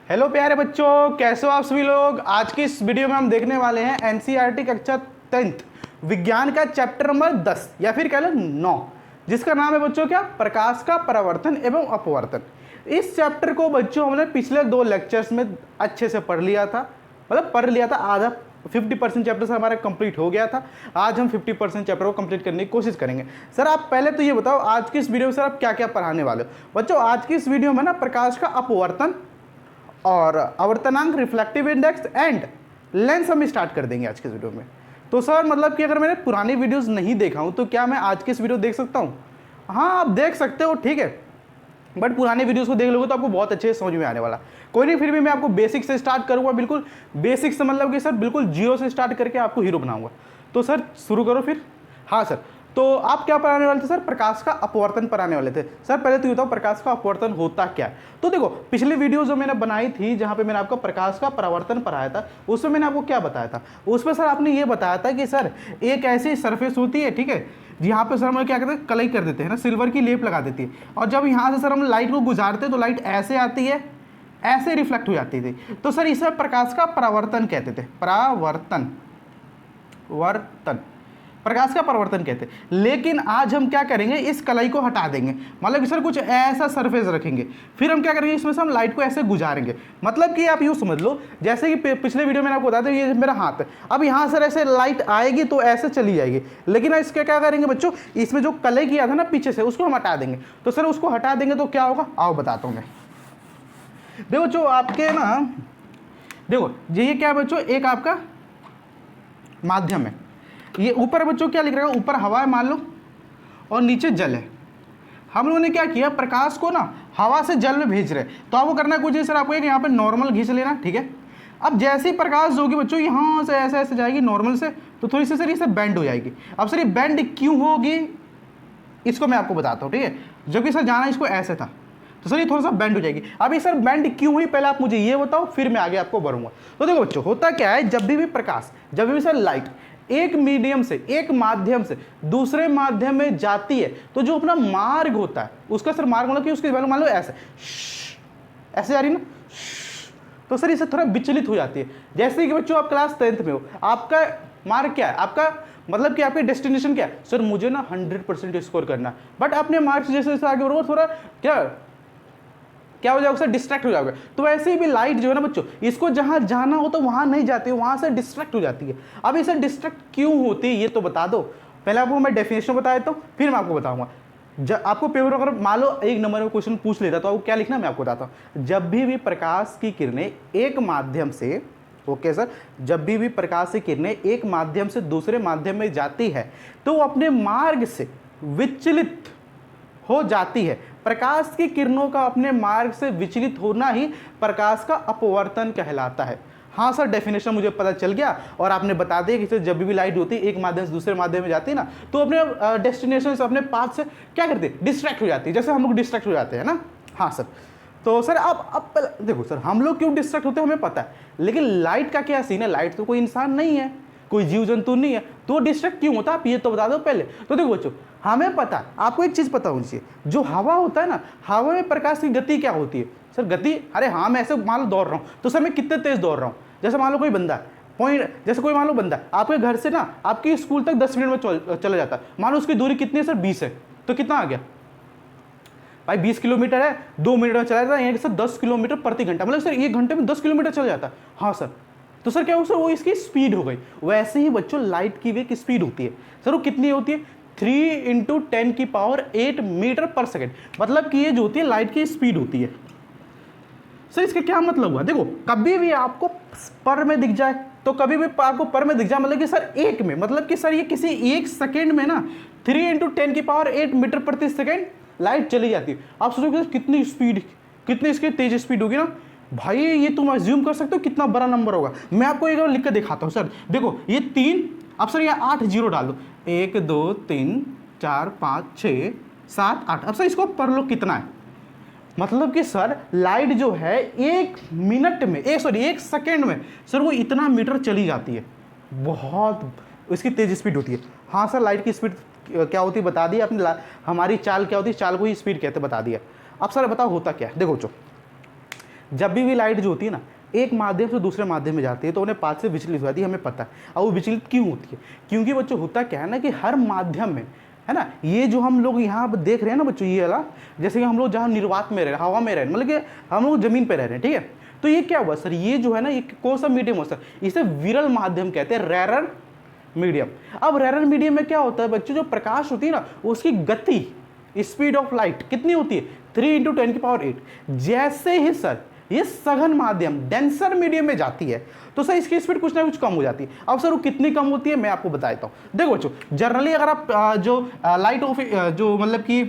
Hello प्यारे बच्चों, कैसे हो आप सभी लोग। आज की इस वीडियो में हम देखने वाले हैं एनसीईआरटी कक्षा 10th विज्ञान का चैप्टर नंबर 10 या फिर कह लो 9, जिसका नाम है बच्चों क्या, प्रकाश का परावर्तन एवं अपवर्तन। इस चैप्टर को बच्चों हमने पिछले 2 लेक्चर्स में अच्छे से पढ़ लिया था, मतलब पढ़ लिया था आधा। 50% चैप्टर से हमारा कंप्लीट हो गया था। आज हम 50% चैप्टर को कंप्लीट करने की कोशिश करेंगे। सर आप पहले तो ये बताओ, आज की इस वीडियो में सर आप क्या क्या पढ़ाने वाले हो। बच्चों आज की इस वीडियो में ना प्रकाश का अपवर्तन और आवर्तनांक, रिफ्लेक्टिव इंडेक्स एंड लेंस हम स्टार्ट कर देंगे आज के वीडियो में। तो सर मतलब कि अगर मैंने पुरानी वीडियोस नहीं देखा हूं तो क्या मैं आज के इस वीडियो देख सकता हूं? हाँ आप देख सकते हो, ठीक है, बट पुराने वीडियोस को देख लोगे तो आपको बहुत अच्छे से समझ में आने वाला। कोई नहीं, फिर भी मैं आपको बेसिक से स्टार्ट करूंगा, बिल्कुल बेसिक से, मतलब कि सर बिल्कुल जीरो से स्टार्ट करके आपको हीरो बनाऊंगा। तो सर शुरू करो फिर। हाँ सर, तो आप क्या पढ़ाने वाले थे सर? प्रकाश का अपवर्तन पढ़ाने वाले थे। सर पहले तो ये बताओ प्रकाश का अपवर्तन होता क्या है। तो देखो पिछली वीडियो जो मैंने बनाई थी जहाँ पे मैंने आपको प्रकाश का परावर्तन पढ़ाया था, उसमें मैंने आपको क्या बताया था? उसमें सर आपने ये बताया था कि सर एक ऐसी सरफेस होती है, ठीक है, यहाँ पे सर हम क्या करते हैं, कलई कर देते हैं ना, सिल्वर की लेप लगा देती है, और जब यहाँ से सर हम लाइट को गुजारते हैं तो लाइट ऐसे आती है, ऐसे रिफ्लेक्ट हो जाती थी। तो सर इसे प्रकाश का परावर्तन कहते थे। परावर्तन, वर्तन, प्रकाश का परावर्तन कहते हैं। लेकिन आज हम क्या करेंगे, इस कलाई को हटा देंगे, मतलब कि सर कुछ ऐसा सरफेस रखेंगे, फिर हम क्या करेंगे, इसमें से हम लाइट को ऐसे गुजारेंगे। मतलब कि आप यूँ समझ लो जैसे कि पिछले वीडियो में मैंने आपको बताया था, ये मेरा हाथ है, अब यहाँ सर ऐसे लाइट आएगी तो ऐसे चली जाएगी, लेकिन इसके क्या करेंगे बच्चों, इसमें जो कलई किया था ना पीछे से, उसको हम हटा देंगे। तो सर उसको हटा देंगे तो क्या होगा, आओ बताता हूँ मैं। देखो जो आपके ना, देखो ये क्या है बच्चों, एक आपका माध्यम है, ये ऊपर बच्चों क्या लिख रहा है, ऊपर हवा है मान लो और नीचे जल है। हम लोगों ने क्या किया, प्रकाश को ना हवा से जल में भेज रहे हैं। तो आपको करना कुछ है सर, आपको एक यहाँ पे नॉर्मल खींच लेना, ठीक है। अब जैसे ही प्रकाश होगी बच्चों यहाँ से ऐसे ऐसे जाएगी नॉर्मल से, तो थोड़ी सी सर इसे बेंड हो जाएगी। अब सर ये बेंड क्यों होगी इसको मैं आपको बताता हूँ, ठीक है। जबकि सर जाना इसको ऐसे था, तो सर ये थोड़ा सा बेंड हो जाएगी। अब ये सर बेंड क्यों हुई पहले आप मुझे ये बताओ, फिर मैं आगे आपको बढ़ूंगा। तो देखो बच्चों होता क्या है, जब भी प्रकाश, जब भी सर लाइट एक मीडियम से, एक माध्यम से दूसरे माध्यम में जाती है, तो जो अपना मार्ग होता है उसका सर मार्ग मतलब कि उसकी वैल्यू मान लो ऐसे ऐसे जा रही ना, तो सर इससे थोड़ा विचलित हो जाती है। जैसे कि बच्चों आप क्लास 10th में हो, आपका मार्ग क्या है, आपका मतलब कि आपके डेस्टिनेशन क्या है, सर मुझे ना 100% स्कोर करना है, बट अपने मार्क्स जैसे जैसे आगे बढ़ोगे थोड़ा क्या हो जाएगा सर, डिस्ट्रैक्ट हो जाओगे। तो ऐसे ही भी लाइट जो है ना बच्चों, इसको जहां जाना हो तो वहां नहीं जाती है, वहां से डिस्ट्रैक्ट हो जाती है। अब इसे डिस्ट्रैक्ट क्यों होती है ये तो बता दो। पहले आपको मैं डेफिनेशन बता देता हूँ, फिर मैं आपको बताऊंगा। जब आपको पेपर अगर मान लो 1 नंबर में क्वेश्चन पूछ लेता तो आपको क्या लिखना मैं आपको बताता हूँ। जब भी प्रकाश की किरणें एक माध्यम से, ओके सर, जब भी प्रकाश की किरणें एक माध्यम से दूसरे माध्यम में जाती है तो वो अपने मार्ग से विचलित हो जाती है। प्रकाश की किरणों का अपने मार्ग से विचलित होना ही प्रकाश का अपवर्तन कहलाता है। हाँ सर डेफिनेशन मुझे पता चल गया, और आपने बता दिया कि सर जब भी लाइट होती है एक माध्यम से दूसरे माध्यम में जाती है ना, तो अपने डेस्टिनेशन से, अपने पाथ से क्या करती है, डिस्ट्रैक्ट हो जाती है, जैसे हम लोग डिस्ट्रैक्ट हो जाते हैं ना। हाँ सर, तो सर अब देखो सर हम लोग क्यों डिस्ट्रैक्ट होते हैं हमें पता है, लेकिन लाइट का क्या सीन है, लाइट तो कोई इंसान नहीं है, कोई जीव जंतु नहीं है, तो डिस्ट्रैक्ट क्यों होता है आप ये तो बता दो पहले। तो देखो बच्चों हमें पता है, आपको एक चीज पता होनी चाहिए, जो हवा होता है ना, हवा में प्रकाश की गति क्या होती है सर, गति, अरे हाँ मैं ऐसे मान लो दौड़ रहा हूँ तो सर मैं कितने तेज दौड़ रहा हूँ। जैसे मान लो कोई बंदा है, पॉइंट, जैसे कोई मान लो बंदा आपके घर से ना आपके स्कूल तक 10 मिनट में चला जाता है, मान लो उसकी दूरी कितनी है सर, 20 है, तो कितना आ गया भाई, 20 किलोमीटर है, 2 मिनट में चला जाता है, यानी कि सर 10 किलोमीटर प्रति घंटा, मतलब सर 1 घंटे में 10 किलोमीटर चला जाता है। हाँ सर, तो सर क्या हो सर, वो इसकी स्पीड हो गई। वैसे ही बच्चों लाइट की भी एक स्पीड होती है सर, वो कितनी होती है, 3 × 10⁸ मीटर पर सेकेंड, मतलब कि ये जो होती है लाइट की स्पीड होती है। सर इसका क्या मतलब हुआ, देखो कभी भी आपको पर में दिख जाए, तो कभी भी आपको पर में दिख जाए मतलब कि सर एक में, मतलब कि सर ये किसी 1 सेकेंड में ना 3 × 10⁸ मीटर प्रति सेकेंड लाइट चली जाती है। आप सोचोगे कितनी स्पीड, कितनी इसकी तेज स्पीड होगी ना भाई, ये तुम अज्यूम कर सकते हो कितना बड़ा नंबर होगा। मैं आपको एक बार लिख के दिखाता हूँ सर, देखो ये 3, अब सर ये 8 जीरो डालो, 1 2 3 4 5 6 7 8, अब सर इसको पढ़ लो कितना है, मतलब कि सर लाइट जो है 1 मिनट में, 1 सेकेंड में सर वो इतना मीटर चली जाती है, बहुत इसकी तेज स्पीड होती है। हाँ सर लाइट की स्पीड क्या होती है बता दिया आपने, हमारी चाल क्या होती है, चाल को ही स्पीड कहते बता दिया। अब सर बताओ होता क्या है, देखो जब भी लाइट जो होती है ना एक माध्यम से दूसरे माध्यम में जाती है तो उन्हें पाथ से विचलित हो जाती है, हमें पता है। और वो विचलित क्यों होती है? क्योंकि बच्चों होता क्या है ना कि हर माध्यम में, है ना, ये जो हम लोग यहाँ पर देख रहे हैं ना बच्चों, ये वाला, जैसे कि हम लोग जहाँ निर्वात में रह रहे हैं, हवा में रह रहे हैं, मतलब कि हम लोग जमीन पर रह रहे हैं, ठीक है। तो ये क्या हुआ सर, ये जो है ना ये कौन सा मीडियम हो सर, इसे विरल माध्यम कहते हैं, रेरर मीडियम। अब रेरर मीडियम में क्या होता है बच्चों, जो प्रकाश होती है ना उसकी गति, स्पीड ऑफ लाइट कितनी होती है, 3 × 10⁸। जैसे ही सर ये सघन माध्यम डेंसर मीडियम में जाती है तो सर इसकी स्पीड कुछ ना कुछ कम हो जाती है। अब सर वो कितनी कम होती है मैं आपको बताता हूँ। देखो बच्चों, जनरली अगर आप जो लाइट ऑफ जो मतलब कि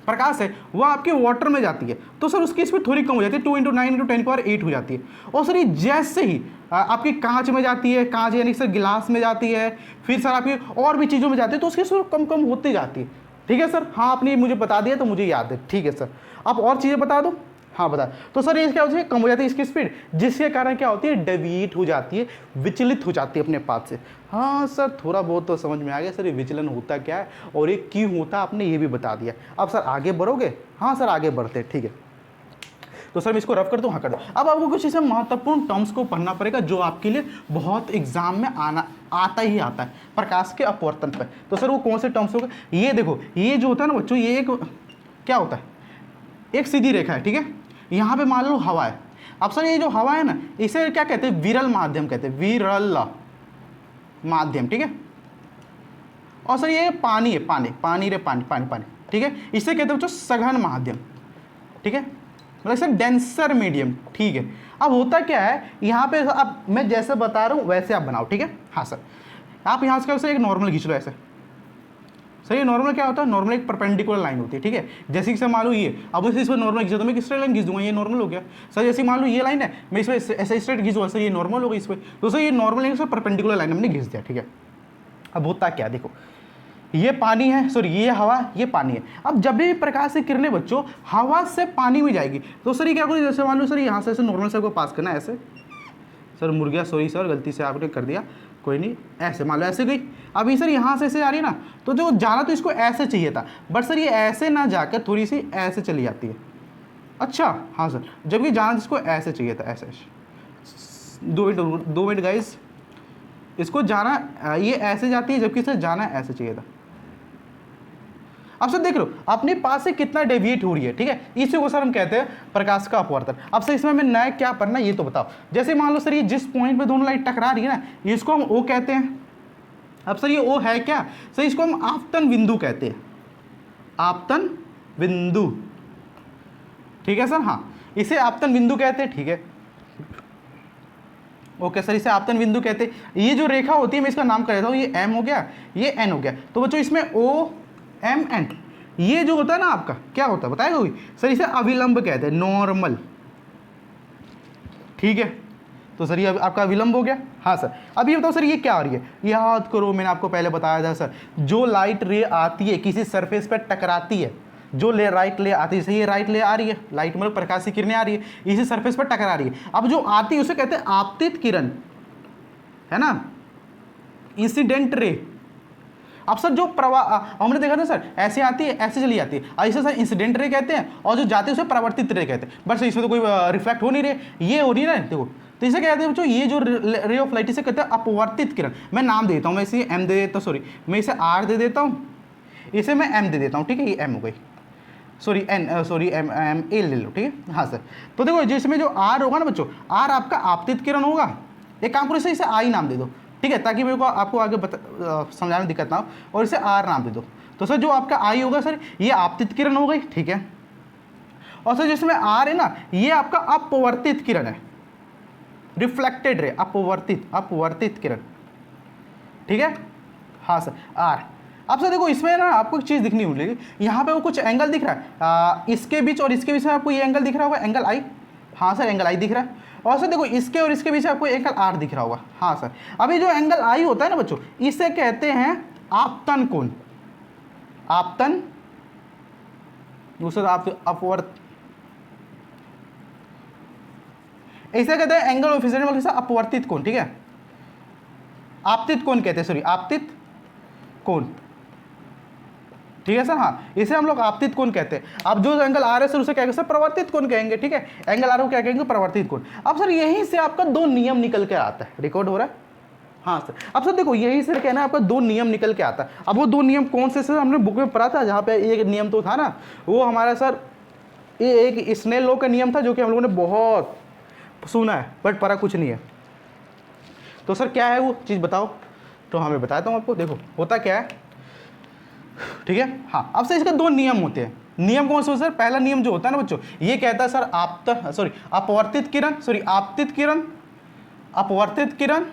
प्रकाश है वो आपके वाटर में जाती है तो सर उसकी स्पीड थोड़ी कम हो जाती है, 2 × 9 × 10⁸ हो जाती है। और सर ये जैसे ही आपकी कांच में जाती है, कांच यानी सर गिलास में जाती है, फिर सर आपकी और भी चीज़ों में जाती है तो उसकी स्पीड कम कम होती जाती है। ठीक है सर, हाँ आपने मुझे बता दिया तो मुझे याद है। ठीक है सर, आप और चीज़ें बता दो। हाँ बता, तो सर ये क्या होती है, कम हो जाती है इसकी स्पीड, जिसके कारण क्या होती है, डेविएट हो जाती है, विचलित हो जाती है अपने पाथ से। हाँ सर थोड़ा बहुत तो समझ में आ गया सर, ये विचलन होता क्या है और ये क्यों होता है, आपने ये भी बता दिया। अब सर आगे बढ़ोगे? हाँ सर आगे बढ़ते हैं, ठीक है। तो सर मैं इसको रफ कर दूँ? हाँ कर दो। अब आपको कुछ ऐसे महत्वपूर्ण टर्म्स को पढ़ना पड़ेगा जो आपके लिए बहुत एग्जाम में आता ही आता है प्रकाश के अपवर्तन पर। तो सर वो कौन से टर्म्स होगा? ये देखो, ये जो होता है ना बच्चों, ये एक क्या होता है, एक सीधी रेखा है, ठीक है। यहाँ पे मान लो हवा है। अब सर ये जो हवा है ना इसे क्या कहते हैं, विरल माध्यम कहते हैं, विरल माध्यम, ठीक है। और सर ये पानी है, पानी पानी रे पानी पानी पानी, ठीक है, इसे कहते हैं बच्चों सघन माध्यम, ठीक है, मतलब सर डेंसर मीडियम, ठीक है। अब होता क्या है यहाँ पे, अब मैं जैसे बता रहा हूँ वैसे आप बनाओ, ठीक है। हाँ सर, आप यहाँ से एक नॉर्मल खींच लो ऐसे। सर ये नॉर्मल क्या होता है, नॉर्मल एक परपेंडिकुलर लाइन होती है, ठीक है। जैसे कि सर मान लो ये, अब उसे इस पर नॉर्मल खींचा तो मैं किस लाइन खींच दूंगा, ये नॉर्मल हो गया। सर जैसे मान लो ये लाइन है, मैं इस पर ऐसे स्ट्रेट खींचूंगा, सर ये नॉर्मल हो गई इस पर। तो सर ये normal line, sir perpendicular line हमने खींच दिया, ठीक है। अब होता क्या, देखो ये पानी है, सॉरी ये हवा, ये पानी है। अब जब भी प्रकाश की किरणें बच्चों हवा से पानी में जाएगी तो सर ये क्या करोगे, जैसे मान लो सर यहाँ से ऐसे नॉर्मल से को पास करना है ऐसे, सर मुड़ गया, सॉरी सर गलती से आपने कर दिया, कोई नहीं, ऐसे मान लो ऐसे गई। अभी सर यहाँ से ऐसे आ रही है ना, तो जो जाना तो इसको ऐसे चाहिए था, बट सर ये ऐसे ना जाकर थोड़ी सी ऐसे चली जाती है। अच्छा हाँ सर, जबकि जाना इसको ऐसे चाहिए था, ऐसे। 2 मिनट गाइस, इसको जाना ये ऐसे जाती है जबकि सर जाना ऐसे चाहिए था। अब सर देख लो अपने पास से कितना डेविएट हो रही है, ठीक है, इसी को सर हम कहते हैं प्रकाश का अपवर्तन। अब सर इसमें हमें नया क्या पढ़ना ये तो बताओ। जैसे मान लो सर ये जिस पॉइंट पे दोनों लाइट टकरा रही है ना, इसको हम ओ कहते हैं। अब सर ये ओ है क्या, सर इसको हम आपतन बिंदु कहते हैं, आपतन बिंदु, ठीक है सर। हाँ इसे आपतन बिंदु कहते हैं, ठीक है, ओके सर, इसे आपतन बिंदु कहते हैं। ये जो रेखा होती है मैं इसका नाम कर देता हूँ, ये एम हो गया, ये एन हो गया। तो बच्चों इसमें ओ एम एन, ये जो होता है ना आपका क्या होता है बताएगा कोई? सर इसे अविलंब कहते हैं, नॉर्मल, ठीक है। तो सर ये आपका अविलंब हो गया। हाँ सर, अब ये बताओ सर ये क्या आ रही है, याद करो मैंने आपको पहले बताया था सर, जो लाइट रे आती है किसी सरफेस पर टकराती है, जो राइट ले आती है, सही ये राइट ले आ रही है, लाइट मतलब प्रकाश की किरणें आ रही है, इसी सरफेस पर टकरा रही है। अब जो आती है उसे कहते हैं आपतित किरण, है ना, इंसिडेंट रे। अब सर जो प्रवाह हमने देखा था सर, ऐसे आती है ऐसे चली जाती है, ऐसे सर इंसिडेंट रे कहते हैं, और जो जाती है उसे परावर्तित रे कहते हैं। बट इसमें तो कोई रिफ्लेक्ट हो नहीं रही, ये हो रही है ना, देखो। तो इसे क्या कहते हैं बच्चों, ये जो रे ऑफ लाइट इसे कहते हैं अपवर्तित किरण। मैं नाम देता हूँ, मैं इसे एम दे देता हूँ, सॉरी मैं इसे आर दे देता हूँ, इसे मैं एम दे देता हूँ, ठीक है, ये एम हो गई, sorry N, sorry M M A ले लो, ठीक है। हाँ सर, तो देखो जिसमें जो आर होगा ना बच्चों, आर आपका आपतित किरण होगा। एक काम करो, इसे आई नाम दे दो, ठीक है, ताकि मेरे को आपको आगे समझाने में दिक्कत ना हो, और इसे आर नाम दे दो। तो सर जो आपका आई होगा सर ये आपतित किरण हो गई, ठीक है। और सर जिसमें आर है ना, ये आपका अपवर्तित किरण है, रिफ्लेक्टेड रे, अपवर्तित किरण, ठीक है। हाँ सर आर। अब सर देखो इसमें ना आपको एक चीज़ दिखनी मिलेगी, यहाँ पे वो कुछ एंगल दिख रहा है, इसके बीच और इसके बीच में आपको ये एंगल दिख रहा होगा, एंगल आई। हाँ सर एंगल आई दिख रहा है। और सर देखो इसके और इसके बीच आपको एंगल आर दिख रहा होगा। हाँ सर, अभी जो एंगल आई होता है ना बच्चों, इसे कहते हैं आपतन कोण, आपतन, दूसरा अपवर्त, इसे कहते हैं एंगल ऑफ इंसिडेंट, अपवर्तित कोण, ठीक है, आपतित कोण कहते हैं, सॉरी आपतित कोण, ठीक है सर। हाँ, इसे हम लोग आपतित कोण कहते हैं। अब जो एंगल आर है सर उसे क्या कहेंगे सर, प्रवर्तित कोण कहेंगे। ठीक है, एंगल आर को क्या कहेंगे, प्रवर्तित कोण। अब सर यहीं से आपका दो नियम निकल के आता है, रिकॉर्ड हो रहा है। हाँ सर, अब सर देखो यही सर कहना है आपका दो नियम निकल के आता है। अब वो दो नियम कौन से सर, हमने बुक में पढ़ा था, जहाँ पे एक नियम तो था ना, वो हमारा सर ये एक स्नेल लॉ का नियम था, जो कि हम लोगों ने बहुत सुना है बट पढ़ा कुछ नहीं है। तो सर क्या है वो चीज़ बताओ, तो हमें बताता हूँ आपको। देखो होता क्या है, ठीक है। हाँ, अब सर इसके दो नियम होते हैं। नियम कौन से सर, पहला नियम जो होता है ना बच्चों, ये कहता है सर अपवर्तित किरण, आपतित किरण, अपवर्तित किरण,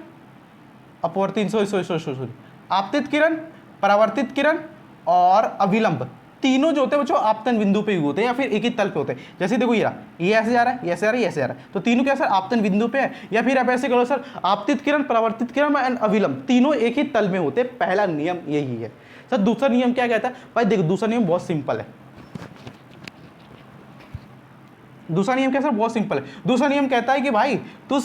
आपतित किरण, परावर्तित किरण और अविलंब, तीनों जो होते हैं बच्चों आपतन बिंदु पे होते हैं या फिर एक ही तल पे होते हैं। जैसे देखो ये ऐसे जा रहा है, ये ऐसे जा रहा है, ये ऐसे जा रहा है, तो तीनों क्या सर आपतन बिंदु पे है। या फिर आप ऐसे करो सर, आपतित किरण, परावर्तित किरण एंड अविलंब तीनों एक ही तल में होते हैं। पहला नियम यही है सर। दूसरा नियम क्या कहता है भाई, देखो दूसरा नियम बहुत सिंपल है। दूसरा नियम क्या सर, बहुत सिंपल है। दूसरा नियम कहता है कि भाई तो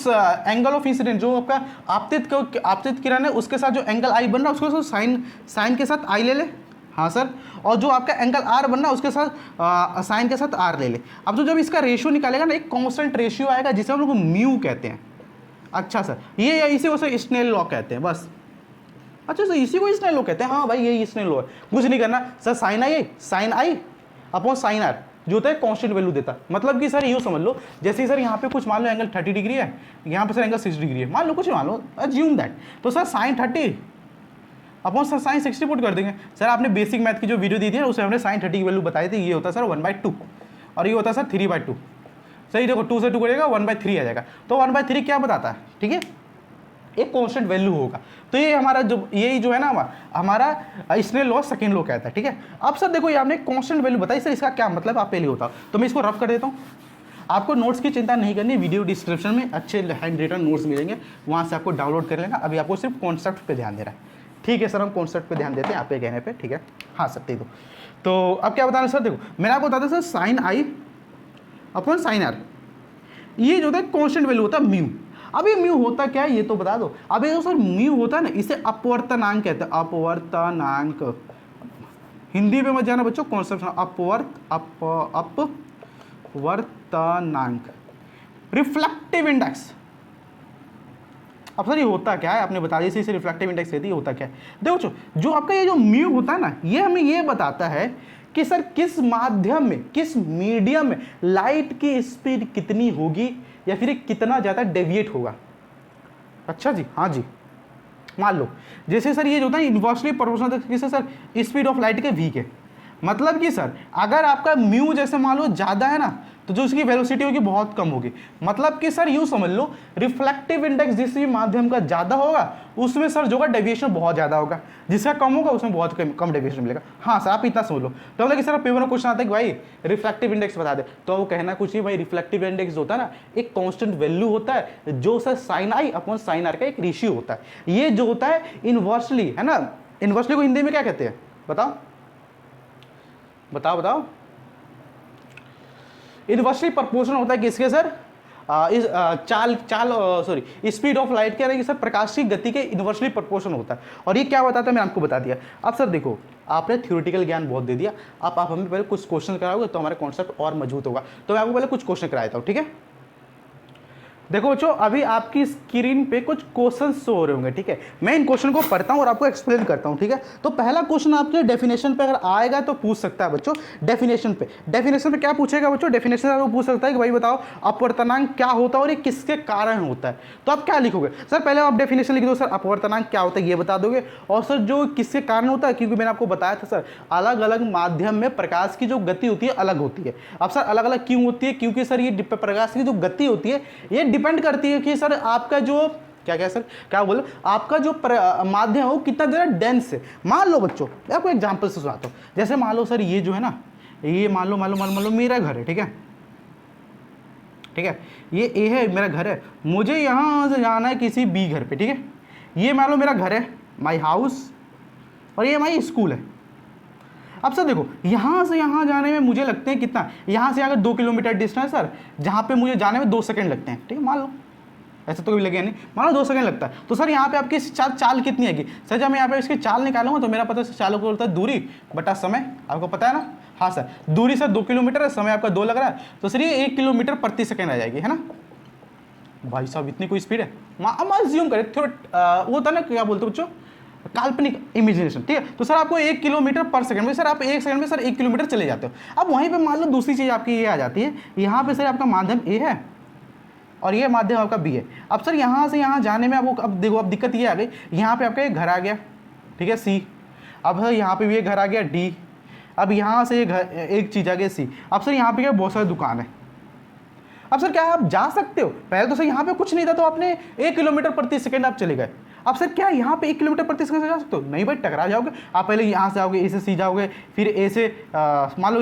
एंगल ऑफ इंसिडेंट जो आपका आपतित किरण है उसके साथ जो एंगल आई बन रहा है उसको साइन के साथ आई ले ले। हाँ सर, और जो आपका एंगल आर बन रहा है उसके साथ साइन के साथ आर ले ले। अब तो जब इसका रेशियो निकालेगा ना, एक कांस्टेंट रेशियो आएगा जिसे हम लोग म्यू कहते हैं। अच्छा सर, ये इसी को स्नेल लॉ कहते हैं बस। अच्छा सर, इसी को स्नेल लॉ कहते हैं। हाँ भाई, ये स्नेल लॉ है, कुछ नहीं करना sir. Sine I upon sine R जो होता है कांस्टेंट वैल्यू देता। मतलब कि सर यूँ समझ लो, जैसे सर यहाँ पे कुछ मान लो एंगल 30 डिग्री है, यहाँ पे सर एंगल 60 डिग्री है, मान लो कुछ मान लो, अज्यूम दैट। तो sir sine 30 upon sir sine 60 put कर देंगे। सर आपने बेसिक मैथ की जो वीडियो दी थी ना, उसमें हमने साइन 30 की वैल्यू बताई थी। ये होता है सर 1/2 और ये होता है सर 3/2। सही देखो, 2 से 2 करेगा 1/3 आ जाएगा। तो 1/3 क्या बताता है, ठीक है, एक कांस्टेंट वैल्यू होगा। तो ये हमारा यही जो है ना हमारा स्नेल लॉ सेकंड लॉ कहता है। ठीक है, अब सर देखो ये आपने कांस्टेंट वैल्यू बताई, सर इसका क्या मतलब आप पहले होता। तो मैं इसको रफ कर देता हूँ। आपको नोट्स की चिंता नहीं करनी, वीडियो डिस्क्रिप्शन में अच्छे हैंड रिटन नोट्स मिलेंगे, वहाँ से आपको डाउनलोड कर लेना। अभी आपको सिर्फ कॉन्सेप्ट पे ध्यान देना है। ठीक है सर, हम कॉन्सेप्ट पे ध्यान देते हैं आपके कहने पे। ठीक है, हाँ सर दे दो। तो अब क्या बताना सर, देखो मैंने आपको बताया sir sine I upon sine R, ये जो होता है कॉन्स्टेंट वैल्यू होता है म्यू। अब ये म्यू होता क्या है ये तो बता दो। अब ये जो सर म्यू होता है ना, इसे अपवर्तनांक कहते हैं। अपवर्तनांक, हिंदी में मत जाना बच्चों, कॉन्सेप्ट अपवर्तनांक, रिफ्लेक्टिव इंडेक्स। अब सर ये होता क्या है, आपने बता दिया इसे रिफ्लेक्टिव इंडेक्स कहती है। होता क्या है, देखो जो आपका ये जो म्यू होता है ना, ये हमें ये बताता है कि सर किस माध्यम में, किस मीडियम में लाइट की स्पीड कितनी होगी या फिर कितना ज़्यादा डेविएट होगा। अच्छा जी, हाँ जी, मान लो जैसे सर ये जो होता है इन्वर्सली प्रोपोर्शनल किसे सर, स्पीड ऑफ लाइट के वी के। मतलब कि सर अगर आपका म्यू जैसे मान लो ज़्यादा है ना, तो जो उसकी वेलोसिटी होगी बहुत कम होगी। मतलब कि सर यूँ समझ लो, रिफ्लेक्टिव इंडेक्स जिस भी माध्यम का ज़्यादा होगा उसमें सर जो होगा डेविएशन बहुत ज़्यादा होगा, जिसका कम होगा उसमें बहुत कम डेविएशन मिलेगा। हाँ सर, आप इतना समझ लो। तो मतलब कि सर पेपर में क्वेश्चन आता है कि भाई रिफ्लेक्टिव इंडेक्स बता दे, तो वो कहना कुछ नहीं भाई, रिफ्लेक्टिव इंडेक्स होता है ना, एक कॉन्स्टेंट वैल्यू होता है जो sir sine I upon sine R का एक रेशियो होता है। ये जो होता है इनवर्सली, है ना, इनवर्सली को हिंदी में क्या कहते हैं बताओ बताओ बताओ। इनवर्सली प्रोपोर्शनल होता है किसके सर, स्पीड ऑफ लाइट के, कि सर प्रकाश की गति के इनवर्सली प्रोपोर्शनल होता है। और ये क्या बताता है मैं आपको बता दिया। अब सर देखो, आपने थ्योरेटिकल ज्ञान बहुत दे दिया, आप हमें पहले कुछ क्वेश्चन कराओगे तो हमारा कॉन्सेप्ट और मजबूत होगा। तो मैं आपको पहले कुछ क्वेश्चन कराता हूँ, ठीक है। देखो बच्चों, अभी आपकी स्क्रीन पे कुछ क्वेश्चन शो हो रहे होंगे, ठीक है। मैं इन क्वेश्चन को पढ़ता हूँ और आपको एक्सप्लेन करता हूँ, ठीक है। तो पहला क्वेश्चन आपके डेफिनेशन पे अगर आएगा तो पूछ सकता है बच्चों। डेफिनेशन पे क्या पूछेगा बच्चों, डेफिनेशन वो पूछ सकता है कि भाई बताओ अपवर्तनांक क्या होता है और ये किसके कारण होता है। तो आप क्या लिखोगे सर, पहले आप डेफिनेशन लिख दो सर, अपवर्तनांक क्या होता है ये बता दोगे, और सर जो किसके कारण होता है, क्योंकि मैंने आपको बताया था सर अलग अलग माध्यम में प्रकाश की जो गति होती है अलग होती है। अब सर अलग अलग क्यों होती है, क्योंकि सर ये प्रकाश की जो गति होती है ये डिपेंड करती है कि सर आपका जो क्या बोलो, आपका जो माध्यम है वो कितना ज़्यादा डेंस है। मान लो बच्चों, मैं आपको एग्जांपल से सुनाता हूँ। जैसे मान लो सर ये जो है ना, ये मान लो मेरा घर है, ठीक है, ये ए है मेरा घर है, मुझे यहाँ से जाना है किसी बी घर पे, ठीक है। ये मान लो मेरा घर है, माई हाउस, और ये माई स्कूल है। अब सर देखो, यहाँ से यहाँ जाने में मुझे लगते हैं कितना, यहाँ से अगर 2 किलोमीटर डिस्टेंस सर, जहाँ पे मुझे जाने में 2 सेकंड लगते हैं, ठीक है मान लो। ऐसे तो कभी लगेगा नहीं, मान लो 2 सेकंड लगता है। तो सर यहाँ पे आपकी चाल कितनी आएगी? सर जब मैं यहाँ पे इसकी चाल निकालूंगा तो मेरा पता है चालों को होता है दूरी बटा समय, आपको पता है ना। हाँ सर, दूरी सर 2 किलोमीटर है, समय आपका 2 लग रहा है, तो सर ये 1 किलोमीटर प्रति सेकंड आ जाएगी, है ना। भाई साहब इतनी कोई स्पीड है, हम अज्यूम करें थोड़ा वो होता है ना, क्या बोलते हो बच्चों, काल्पनिक इमेजिनेशन, ठीक है। तो सर आपको 1 किलोमीटर पर सेकंड में, सर आप 1 सेकंड में सर 1 किलोमीटर चले जाते हो। अब वहीं पे मान लो दूसरी चीज़ आपकी ये आ जाती है, यहाँ पे सर आपका माध्यम ए है और ये माध्यम आपका बी है। अब सर यहाँ से यहाँ जाने में आपको, अब देखो अब दिक्कत ये आ गई, यहाँ पे आपका एक घर आ गया, ठीक है, सी। अब सर यहाँ पे भी एक घर आ गया, डी। अब यहाँ से एक चीज़ आ गई, सी। अब सर यहाँ पे क्या बहुत सारी दुकान है। अब सर क्या आप जा सकते हो? पहले तो सर यहाँ पे कुछ नहीं था, तो आपने 1 किलोमीटर प्रति सेकंड आप चले गए। अब सर क्या यहाँ पे 1 किलोमीटर प्रति सेकंड से जा सकते हो? नहीं भाई, टकरा जाओगे। आप पहले यहाँ से आओगे, ए से सी जाओगे, फिर ए से मान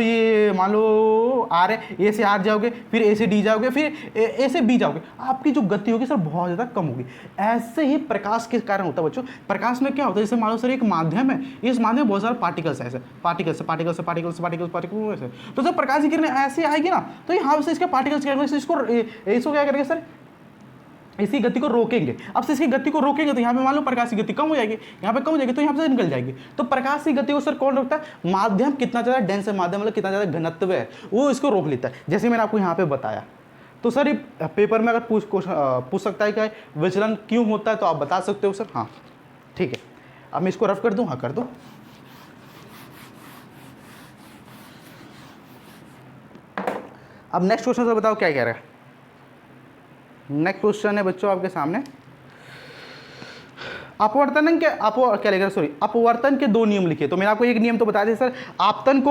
लो आर है, ए से आर जाओगे, फिर ए से डी जाओगे, फिर ए से बी जाओगे। आपकी जो गति होगी सर बहुत ज़्यादा कम होगी। ऐसे ही प्रकाश के कारण होता है बच्चों। प्रकाश में क्या होता है, जैसे मान लो सर एक माध्यम है, इस माध्यम में बहुत सारे पार्टिकल्स है, ऐसे पार्टिकल्स। तो जब प्रकाश की किरणें ऐसे आएगी ना, तो यहाँ से इसके पार्टिकल्स इसको क्या करेंगे सर, इसी गति को रोकेंगे। अब से इसकी गति को रोकेंगे तो यहाँ पे मान लो प्रकाश की गति कम हो जाएगी, यहाँ पे कम हो जाएगी, तो यहाँ से निकल जाएगी। तो प्रकाश की गति को सर कौन रोकता है? माध्यम कितना ज़्यादा डेंस है, माध्यम मतलब कितना ज़्यादा घनत्व है, वो इसको रोक लेता है। जैसे मैंने आपको यहाँ पे बताया। तो सर ये पेपर में अगर पूछ सकता है कि विचलन क्यों होता है, तो आप बता सकते हो सर। हाँ ठीक है, अब मैं इसको रफ कर दूँ? हाँ कर दो। अब नेक्स्ट क्वेश्चन सर बताओ क्या कह रहा है। नेक्स्ट क्वेश्चन है बच्चों आपके सामने, अपवर्तन के अपवर्तन के 2 नियम लिखे। तो मैंने आपको एक नियम तो बता दिया सर, आपतन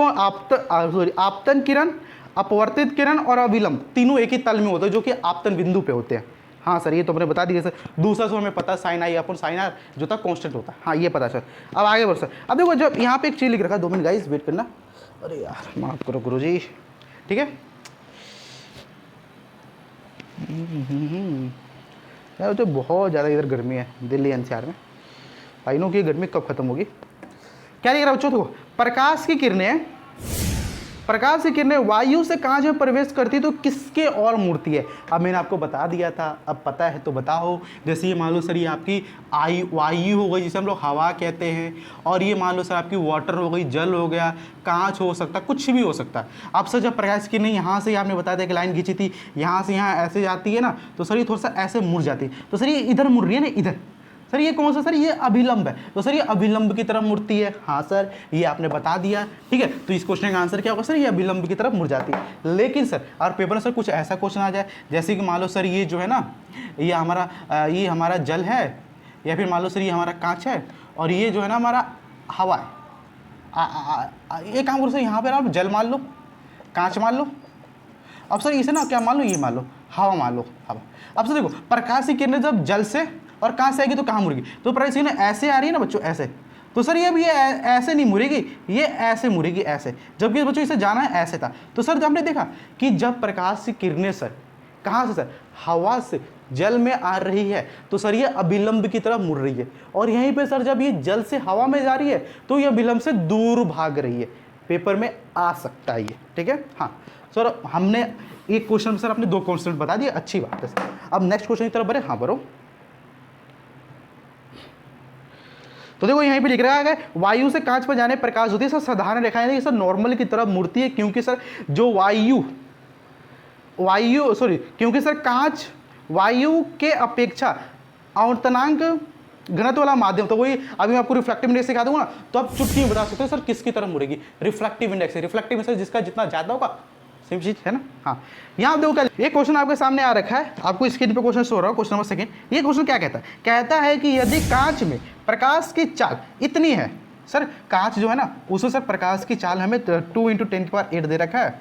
किरण, अपवर्तित किरण और अविलंब तीनों एक ही तल में होते हैं, जो कि आपतन बिंदु पे होते हैं। हाँ सर ये तो मैंने बता दिया सर। दूसरा सो हमें पता है sine I upon sine R जो था कांस्टेंट होता है। हाँ ये पता सर। अब आगे बढ़ सर। अब देखो जब यहाँ पे एक चीज़ लिख रखा है, 2 मिनट गाइस वेट करना। अरे यार माफ करो गुरुजी, ठीक है। यार तो बहुत ज़्यादा इधर गर्मी है दिल्ली एनसीआर में, आई नो कि गर्मी कब खत्म होगी। क्या लिख रहा है बच्चों? देखो प्रकाश की किरणें वायु से कांच में प्रवेश करती तो किसके और मूर्ति है? अब मैंने आपको बता दिया था, अब पता है तो बताओ। जैसे ये मान लो सर ये आपकी वायु हो गई, जिसे हम लोग हवा कहते हैं, और ये मान लो सर आपकी वाटर हो गई, जल हो गया, कांच हो सकता, कुछ भी हो सकता है। अब सर जब प्रकाश की किरणें यहाँ से आपने बता दिया कि लाइन खींची थी, यहाँ से यहाँ ऐसे जाती है ना, तो सर ये थोड़ा सा ऐसे मुड़ जाती है, तो सर ये इधर मुड़ रही है ना, इधर। सर ये कौन सा? सर ये अभिलंब है, तो सर ये अभिलंब की तरफ मुड़ती है। हाँ सर ये आपने बता दिया, ठीक है। तो इस क्वेश्चन का आंसर क्या होगा सर? ये अभिलंब की तरफ मुड़ जाती है। लेकिन सर और पेपर में सर कुछ ऐसा क्वेश्चन आ जाए, जैसे कि मान लो सर ये जो है ना, ये हमारा जल है, या फिर मान लो सर ये हमारा कांच है, और ये जो है ना हमारा हवा है। ये काम करो सर, यहाँ पर आप जल मान लो, कांच मान लो, अब सर इसे ना क्या मान लो, ये मान लो हवा मान लो, हवा। अब सर देखो प्रकाश की किरणें जब जल से और कहाँ से आएगी तो कहाँ मुड़ेगी? तो प्रकाश की किरणें ऐसे आ रही है ना बच्चों, ऐसे। तो सर ये अब ये ऐसे नहीं मुड़ेगी, ये ऐसे मुड़ेगी, ऐसे। जबकि बच्चों इसे जाना है ऐसे था। तो सर हमने देखा कि जब प्रकाश की किरणें सर कहाँ से सर हवा से जल में आ रही है, तो सर ये अभिलंब की तरफ मुड़ रही है। और यहीं पे सर जब ये जल से हवा में जा रही है, तो ये अभिलंब से दूर भाग रही है। पेपर में आ सकता है ये, ठीक है। हाँ सर हमने एक क्वेश्चन में सर आपने 2 कॉन्स्टेंट बता दिए, अच्छी बात है सर। अब नेक्स्ट क्वेश्चन की तरफ बढ़े। हाँ बढ़ो। तो देखो यहीं पे लिख रहा है वायु से कांच पर जाने प्रकाश होती है सर साधारण रेखाएं नहीं सर नॉर्मल की तरफ मुड़ती है, क्योंकि सर जो क्योंकि सर कांच वायु के अपेक्षा आवर्तनांक घनत्व वाला माध्यम। तो वही अभी मैं आपको रिफ्लेक्टिव इंडेक्स सिखा दूंगा, तो आप चुटकी में बता सकते हो सर किसकी तरफ मुड़ेगी। रिफ्लेक्टिव इंडेक्स है, रिफ्लेक्टिव इंडेक्स जिसका जितना ज्यादा होगा, सेम चीज है ना। हाँ यहाँ देखो क्या ये क्वेश्चन आपके सामने आ रखा है, आपको स्क्रीन पे क्वेश्चन शो रहा है, क्वेश्चन नंबर 2। ये क्वेश्चन क्या कहता है? कहता है कि यदि कांच में प्रकाश की चाल इतनी है, सर कांच जो है ना उसमें सर प्रकाश की चाल हमें 2 × 10⁸ दे रखा है,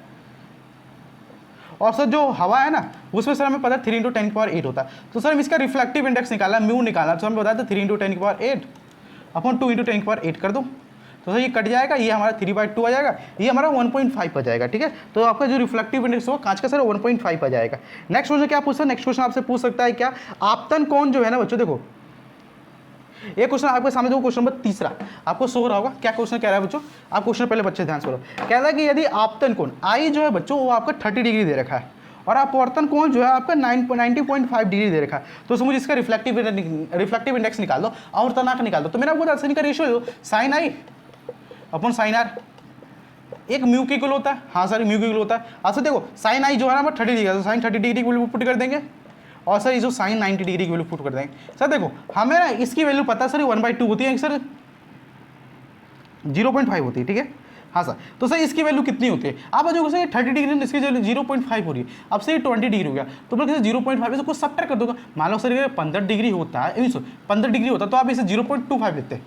और सर जो हवा है ना उसमें सर हमें पता है 3 × 10⁸ होता है। तो सर हम इसका रिफ्लेक्टिव इंडेक्स निकाला, म्यू निकाला, तो हमें बताया था 3 × 10⁸ अपन 2 × 10⁸ कर दो, तो सर ये कट जाएगा, ये हमारा 3/2 आ जाएगा, ये हमारा 1.5 आ जाएगा, ठीक है। तो आपका जो रिफ्लेक्टिव इंडेक्स होगा कांच का सर 1.5 आ जाएगा। नेक्स्ट क्वेश्चन क्या पूछता है? नेक्स्ट क्वेश्चन आपसे पूछ सकता है क्या, आपतन कोण जो है ना बच्चों, देखो ये क्वेश्चन आपके सामने देखो, क्वेश्चन नंबर 3 आपको शो हो रहा होगा। क्या क्वेश्चन कह रहा है बच्चों? आप क्वेश्चन पहले बच्चे ध्यान से बोलो। कह रहा है कि यदि आपतन कोण आई जो है बच्चों वो आपका 30 डिग्री दे रखा है, और अपवर्तन कोण जो है आपका 90.5 डिग्री दे रखा है। तो मुझे इसका रिफ्लेक्टिव इंडेक्स निकाल दो, आवर्तनांक निकाल दो। तो मैंने आपको बताया का ratio sine I upon sine R एक म्यू के इक्वल होता है। हाँ सर म्यू के इक्वल होता है। अच्छा देखो साइन आई जो है ना 30 डिग्री, तो साइन 30 डिग्री की वैल्यू पुट कर देंगे और सर ये जो साइन 90 डिग्री की वैल्यू पुट कर देंगे। सर देखो हमें ना इसकी वैल्यू पता है सर 1/2 होती है सर, 0.5 होती है, ठीक है। हाँ सर, तो सर इसकी वैल्यू कितनी होती है आप जो सर 30 डिग्री इसकी जो 0.5 हो रही है, अब से 20 डिग्री हो गया तो बोल 0.5 से कुछ सब्ट्रैक्ट कर दोगे। मान लो सर ये 15 डिग्री होता है, 15 डिग्री होता है तो आप इसे 0.25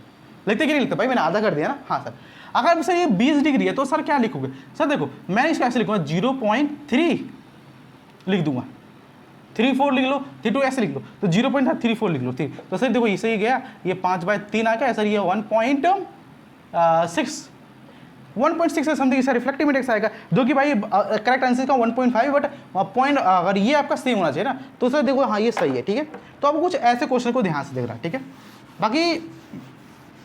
लिखते कि नहीं लिखते भाई, मैंने आधा कर दिया ना। हाँ सर, अगर सर ये 20 डिग्री है तो सर क्या लिखोगे सर, देखो मैं इसको ऐसे लिखूंगा 0.3 लिख दूंगा, 34 लिख लो, 32 ऐसे लिख लो, तो 0.34 लिख लो, ठीक। तो सर देखो इसे ही गया, ये 5/3 आ गया सर, ये 1.6 है समथिंग इसका रिफ्लेक्टिव इंडेक्स आएगा, जो कि भाई करेक्ट आंसर का 1.5, बट पॉइंट अगर ये आपका सेम होना चाहिए ना, तो सर देखो हाँ ये सही है, ठीक है। तो आपको कुछ ऐसे क्वेश्चन को ध्यान से देखना, ठीक है। बाकी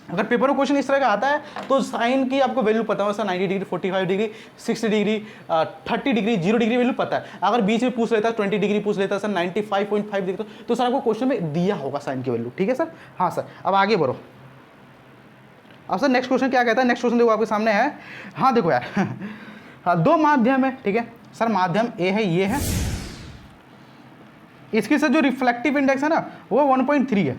अगर पेपर में क्वेश्चन इस तरह का आता है तो साइन की आपको वैल्यू पता हो sir, 90 degree, 45 degree, 60 degree, 30 degree, 0 degree value पता है। अगर बीच में पूछ लेता है 20 डिग्री पूछ लेता है सर, 95.5 डिग्री, तो सर आपको क्वेश्चन में दिया होगा साइन की वैल्यू, ठीक है सर। हाँ सर, अब आगे बढ़ो। अब सर नेक्स्ट क्वेश्चन क्या कहता है, नेक्स्ट क्वेश्चन देखो आपके सामने है। हाँ देखो यार हाँ, दो माध्यम है, ठीक है सर, माध्यम ए है, ये है, इसकी सर जो रिफ्लेक्टिव इंडेक्स है ना वो 1.3 है।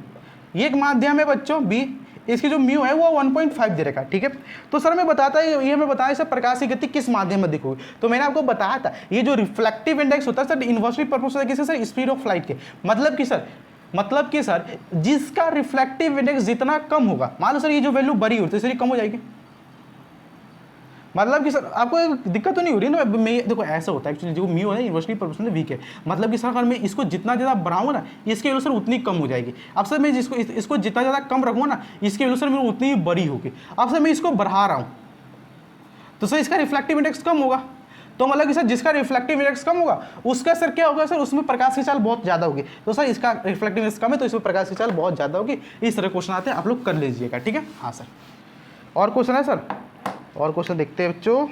ये एक माध्यम है बच्चों बी, इसकी जो म्यू है वो 1.5 दे रखा है, ठीक है। तो सर मैं बताता है, ये हमें बताया सर प्रकाश की गति किस माध्यम में दिखोगी। तो मैंने आपको बताया था ये जो रिफ्लेक्टिव इंडेक्स होता है सर इन्वर्सली प्रोपोर्शनल है किससे सर, स्पीड ऑफ लाइट के। मतलब कि सर जिसका रिफ्लेक्टिव इंडेक्स जितना कम होगा, मान लो सर ये जो वैल्यू बड़ी होती है इसलिए कम हो जाएगी। मतलब कि सर आपको एक दिक्कत तो नहीं हो रही ना, मैं देखो ऐसा होता है एक्चुअली जो म्यू है इन्वर्सली प्रोपोर्शनल वीक है। मतलब कि सर अगर मैं इसको जितना ज़्यादा बढ़ाऊंगा ना इसकी वैल्यू सर उतनी कम हो जाएगी। अब सर मैं जिसको इसको जितना ज़्यादा कम रखूँगा ना इसकी वैल्यू सर मेरी उतनी ही बड़ी होगी। अब सर मैं इसको बढ़ा रहा हूँ तो सर इसका रिफ्लेक्टिव इंडेक्स कम होगा। तो मतलब कि सर जिसका रिफ्लेक्टिव इंडेक्स कम होगा उसका सर क्या होगा सर, उसमें प्रकाश की चाल बहुत ज़्यादा होगी। तो सर इसका रिफ्लेक्टिव इंडेक्स कम है तो इसमें प्रकाश की चाल बहुत ज़्यादा होगी। इस तरह क्वेश्चन आते हैं, आप लोग कर लीजिएगा, ठीक है। हाँ सर, और क्वेश्चन है सर, और क्वेश्चन देखते हैं बच्चों।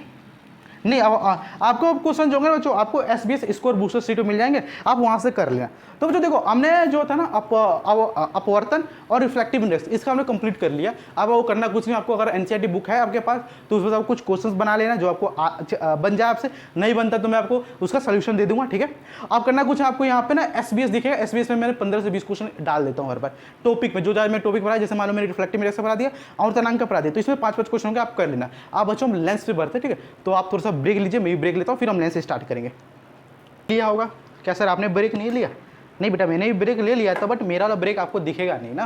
नहीं आपको क्वेश्चन जो होंगे बच्चों आपको SBS स्कोर बूस्टर सीट मिल जाएंगे, आप वहाँ से कर लेना। तो बच्चों देखो हमने जो था ना अपवर्तन और रिफ्लेक्टिव इंडेक्स इसका हमने कंप्लीट कर लिया। अब वो करना कुछ नहीं, आपको अगर NCERT बुक है आपके पास तो उसमें आप कुछ क्वेश्चंस बना लेना जो आपको बन जाए, आपसे नहीं बनता तो मैं आपको उसका सोल्यूशन दे दूंगा, ठीक है। आप करना कुछ आपको यहाँ पे ना SBS दिखेगा, SBS में मैंने 15 से 20 क्वेश्चन डाल देता हूँ हर बार टॉपिक में, जो मैं टॉपिक पढ़ा, जैसे मान लो मैंने रिफ्लेक्टिव इंडेक्स का पढ़ा दिया और तनांक का पढ़ा दिया, तो इसमें 5-5 क्वेश्चन होंगे, आप कर लेना। आप बच्चों हम लेंस पे बढ़ते, ठीक है। तो आप थोड़ा सा ब्रेक लीजिए, मैं भी ब्रेक लेता हूँ, फिर हम लेंस से स्टार्ट करेंगे। लिया होगा क्या सर आपने ब्रेक नहीं लिया? नहीं बेटा मैंने भी ब्रेक ले लिया था, बट मेरा वाला ब्रेक आपको दिखेगा नहीं ना।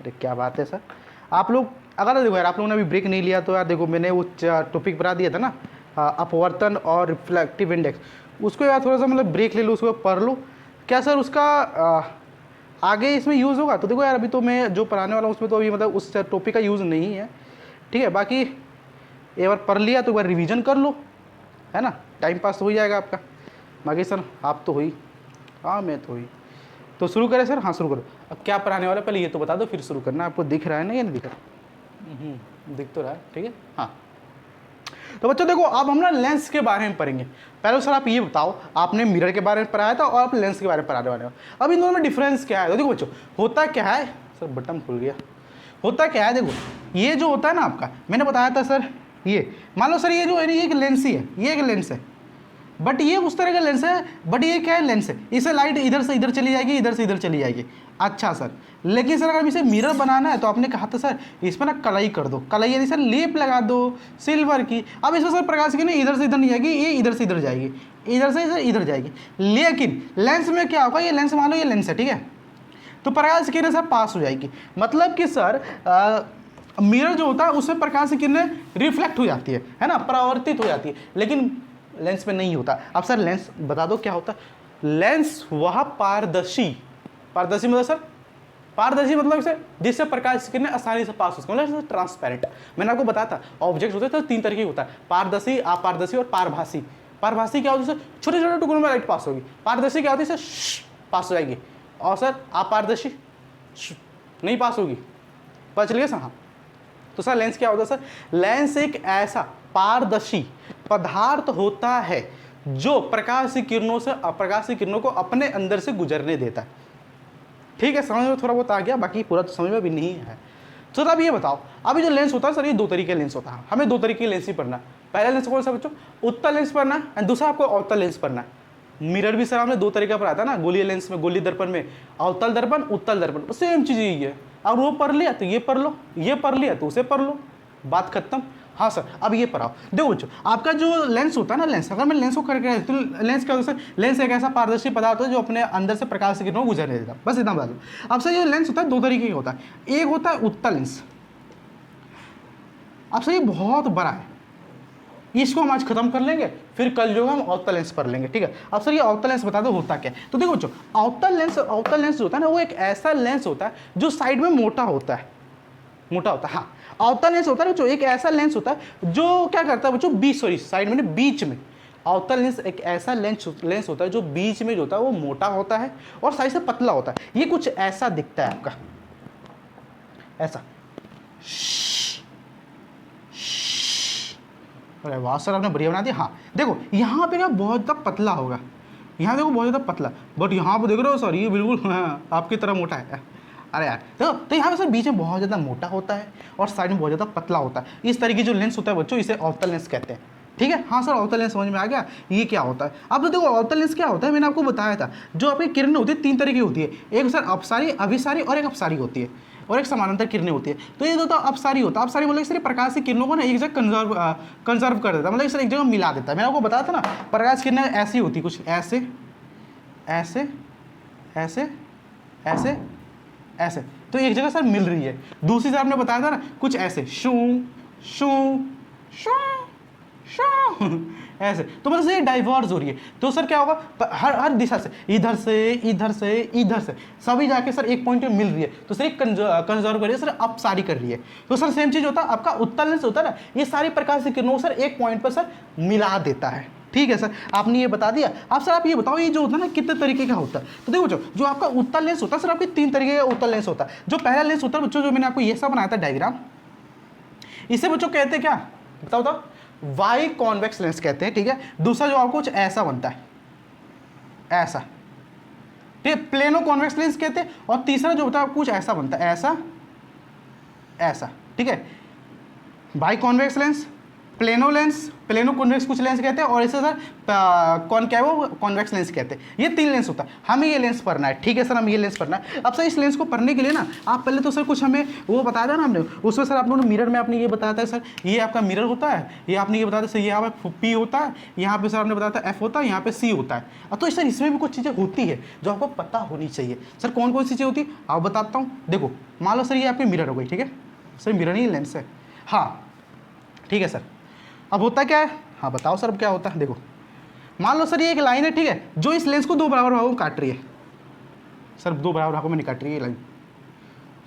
अरे क्या बात है सर, आप लोग अगर देखो यार आप लोगों ने अभी ब्रेक नहीं लिया तो यार देखो मैंने वो टॉपिक बता दिया था ना अपवर्तन और रिफ्लेक्टिव इंडेक्स, उसको यार थोड़ा सा मतलब ब्रेक ले लो, उसको पढ़ लो। क्या सर उसका आगे इसमें यूज़ होगा? तो देखो यार अभी तो मैं जो पढ़ाने वाला हूँ उसमें तो अभी मतलब उस टॉपिक का यूज़ नहीं है, ठीक है। बाकी एक बार पढ़ लिया तो एक बार रिवीजन कर लो, है ना, टाइम पास तो हो जाएगा आपका। बाकी सर आप तो हुई, हाँ मैं तो हुई, तो शुरू करें सर? हाँ शुरू करो। अब क्या पढ़ाने वाला पहले ये तो बता दो फिर शुरू करना। आपको दिख रहा है ना, ये नहीं दिख रहा? दिख तो रहा है, ठीक है। हाँ तो बच्चों देखो अब हम ना लेंस के बारे में पढ़ेंगे। पहले सर आप ये बताओ, आपने मिरर के बारे में पढ़ाया था और आप लेंस के बारे में पढ़ाने वाले हो, अब इन दोनों में डिफरेंस क्या है? तो देखो बच्चों होता क्या है, सर बटन खुल गया, होता क्या है देखो, ये जो होता है ना आपका, मैंने बताया था सर, ये मान लो सर ये जो है ये एक लेंस ही है, ये एक लेंस है, बट ये उस तरह का लेंस है, बट ये क्या है लेंस है, इसे लाइट इधर से इधर चली जाएगी, इधर से इधर चली जाएगी। अच्छा सर, लेकिन सर अगर इसे मिरर बनाना है तो आपने कहा था सर इसमें ना कलाई कर दो, कलाई यानी सर लेप लगा दो सिल्वर की। अब इसमें सर प्रकाश की नहीं इधर से इधर नहीं जाएगी, ये इधर से इधर जाएगी, इधर से इधर जाएगी। लेकिन लेंस में क्या होगा, ये लेंस मान लो ये लेंस है, ठीक है, तो प्रकाश किरणें सर पास हो जाएगी। मतलब कि सर मिरर जो होता है उसमें प्रकाश की किरणें रिफ्लेक्ट हो जाती है ना, परावर्तित हो जाती है, लेकिन लेंस में नहीं होता। अब सर लेंस बता दो क्या होता है? लेंस वह पारदर्शी मतलब सर पारदर्शी मतलब से जिससे प्रकाश किरणें आसानी से पास हो सके, मतलब ट्रांसपेरेंट। मैंने आपको बताया था ऑब्जेक्ट होते हैं तो 3 तरीके होता है, पारदर्शी, अपारदर्शी और पारभासी। पारभासी क्या होती है सर, छोटे छोटे टुकड़ों में लाइट पास होगी। पारदर्शी क्या होती है सर, पास हो जाएगी। और सर अपारदर्शी नहीं पास होगी, पता चलिए सर। हाँ तो सर लेंस क्या होता है सर, लेंस एक ऐसा पारदर्शी पदार्थ होता है जो प्रकाश की किरणों से अप्रकाश की किरणों को अपने अंदर से गुजरने देता है। ठीक है, समझ में थोड़ा बहुत आ गया, बाकी पूरा तो समझ में भी नहीं है। तो अब ये बताओ, अभी जो लेंस होता है सर, ये दो तरीके लेंस होता है, हमें दो तरीके लेंस ही पढ़ना है। पहला लेंस कौन सा बच्चों, उत्तल लेंस पढ़ना है, एंड दूसरा आपको अवतल लेंस पढ़ना है। मिरर भी सर हमने दो तरीका पढ़ा था ना, गोलीय लेंस में, गोलीय दर्पण में अवतल दर्पण, उत्तल दर्पण, सेम चीज यही है। और वो पढ़ लिया तो ये पढ़ लो, ये पढ़ लिया तो उसे पढ़ लो, बात खत्म। हाँ सर, अब ये पढ़ाओ। देखो बच्चों, आपका जो लेंस होता है ना, लेंस, अगर मैं लेंस को करके तो लेंस क्या होता है सर, लेंस एक ऐसा पारदर्शी पदार्थ है जो अपने अंदर से प्रकाश की किरणों को गुजरने देता है, बस इतना बता दो। अब सर ये लेंस होता है दो तरीके का होता है, एक होता है उत्तल लेंस। अब सर ये बहुत बड़ा है, इसको हम आज खत्म कर लेंगे, फिर कल जो हम अवतल लेंस पढ़ लेंगे। ठीक है, अब सर ये अवतल लेंस बता दो होता क्या है। तो देखो बच्चों, अवतल लेंस जो होता है ना, वो एक ऐसा लेंस होता है जो साइड में मोटा होता है, मोटा होता है। हाँ, अवतल लेंस होता है बच्चों, एक ऐसा लेंस होता है जो क्या करता है बच्चों, बीच, सॉरी साइड में, बीच में। अवतल लेंस एक ऐसा लेंस होता है जो बीच में जो होता है वो मोटा होता है और साइड से पतला होता है। ये कुछ ऐसा दिखता है आपका, ऐसा। अरे वाह सर, आपने बढ़िया बना दिया। हाँ देखो, यहाँ पे ना बहुत ज़्यादा पतला होगा, यहाँ देखो बहुत ज़्यादा पतला, बट यहाँ पे देख रहे हो सर, ये बिल्कुल हाँ, आपकी तरह मोटा है। अरे यार देखो, तो यहाँ पे सर बीच में बहुत ज़्यादा मोटा होता है और साइड में बहुत ज़्यादा पतला होता है। इस तरीके जो लेंस होता है बच्चों, इसे अवतल लेंस कहते हैं। ठीक है, हाँ सर, अवतल लेंस समझ में आ गया, ये क्या होता है। अब तो देखो अवतल लेंस क्या होता है, मैंने आपको बताया था, जो आपकी किरणें होती है तीन तरह की होती है, एक सर अपसारी, अभिसारी और एक अपसारी होती है, और एक समानांतर किरणें होती है। तो ये जो तो अपसारी होता है, अपसारी मतलब सर प्रकाश की किरणों को ना एक जगह कंजर्व कर देता है, मतलब सर एक जगह मिला देता है। मैंने आपको बताया था ना, प्रकाश किरणें ऐसी होती है, कुछ ऐसे ऐसे ऐसे ऐसे ऐसे, तो एक जगह सर मिल रही है। दूसरी तरफ आपने बताया था ना, कुछ ऐसे शू शू शू शू ऐसे, तो मतलब ये डाइवर्ज हो रही है। तो सर क्या होगा, हर दिशा से, इधर से इधर से इधर से, सभी जाके सर एक पॉइंट पे मिल रही है, तो सर एक कंजर्व कर रही है, सर अपसारी कर रही है। तो सर सेम चीज होता है, आपका उत्तल लेंस होता है ना, ये सारी प्रकाश की किरणों सर एक पॉइंट पर सर मिला देता है। ठीक है सर, आपने ये बता दिया। अब सर आप ये बताओ, ये जो होता है ना कितने तरीके का होता है। तो देखो जो आपका उत्तल लेंस होता है सर, आपके तीन तरीके का उत्तल लेंस होता है। जो पहला लेंस होता है बच्चों, जो मैंने आपको ये सब बनाया था डायग्राम, इसे बच्चों कहते हैं क्या, बताओ, वाई कॉन्वेक्स लेंस कहते हैं। ठीक है, दूसरा जो आपको कुछ ऐसा बनता है, ऐसा, ठीक है, प्लेनो कॉन्वेक्स लेंस कहते हैं। और तीसरा जो होता है कुछ ऐसा बनता है, ऐसा ऐसा। ठीक है, by convex lens, plano lens, plano convex कुछ लेंस कहते हैं, और इसे सर कॉनकैवो कॉन्वेक्स लेंस कहते हैं। ये तीन लेंस होता है, हमें ये लेंस पढ़ना है। ठीक है सर, हमें ये लेंस पढ़ना है। अब सर इस लेंस को पढ़ने के लिए ना, आप पहले तो सर कुछ हमें वो बताया था ना हमने, उसमें सर आप लोगों ने मिरर में आपने ये बताया था सर, ये आपका मिरर होता है, ये आपने ये बताया था सर, ये यहाँ पे पी होता है, यहाँ पे सर आपने बताया था एफ होता है, यहाँ पे सी होता है। अब तो सर इसमें भी कुछ चीज़ें होती है जो आपको पता होनी चाहिए। सर कौन कौन सी चीज़ें होती है आप बताता हूँ। देखो मान लो सर ये आपकी मिरर हो गई, ठीक है सर, मिरर नहीं लेंस है। हाँ ठीक है सर, अब होता क्या है, हाँ बताओ सर अब क्या होता है। देखो मान लो सर ये एक लाइन है, ठीक है, जो इस लेंस को दो बराबर भागों में काट रही है। सर दो बराबर भागों में नहीं काट रही है लाइन,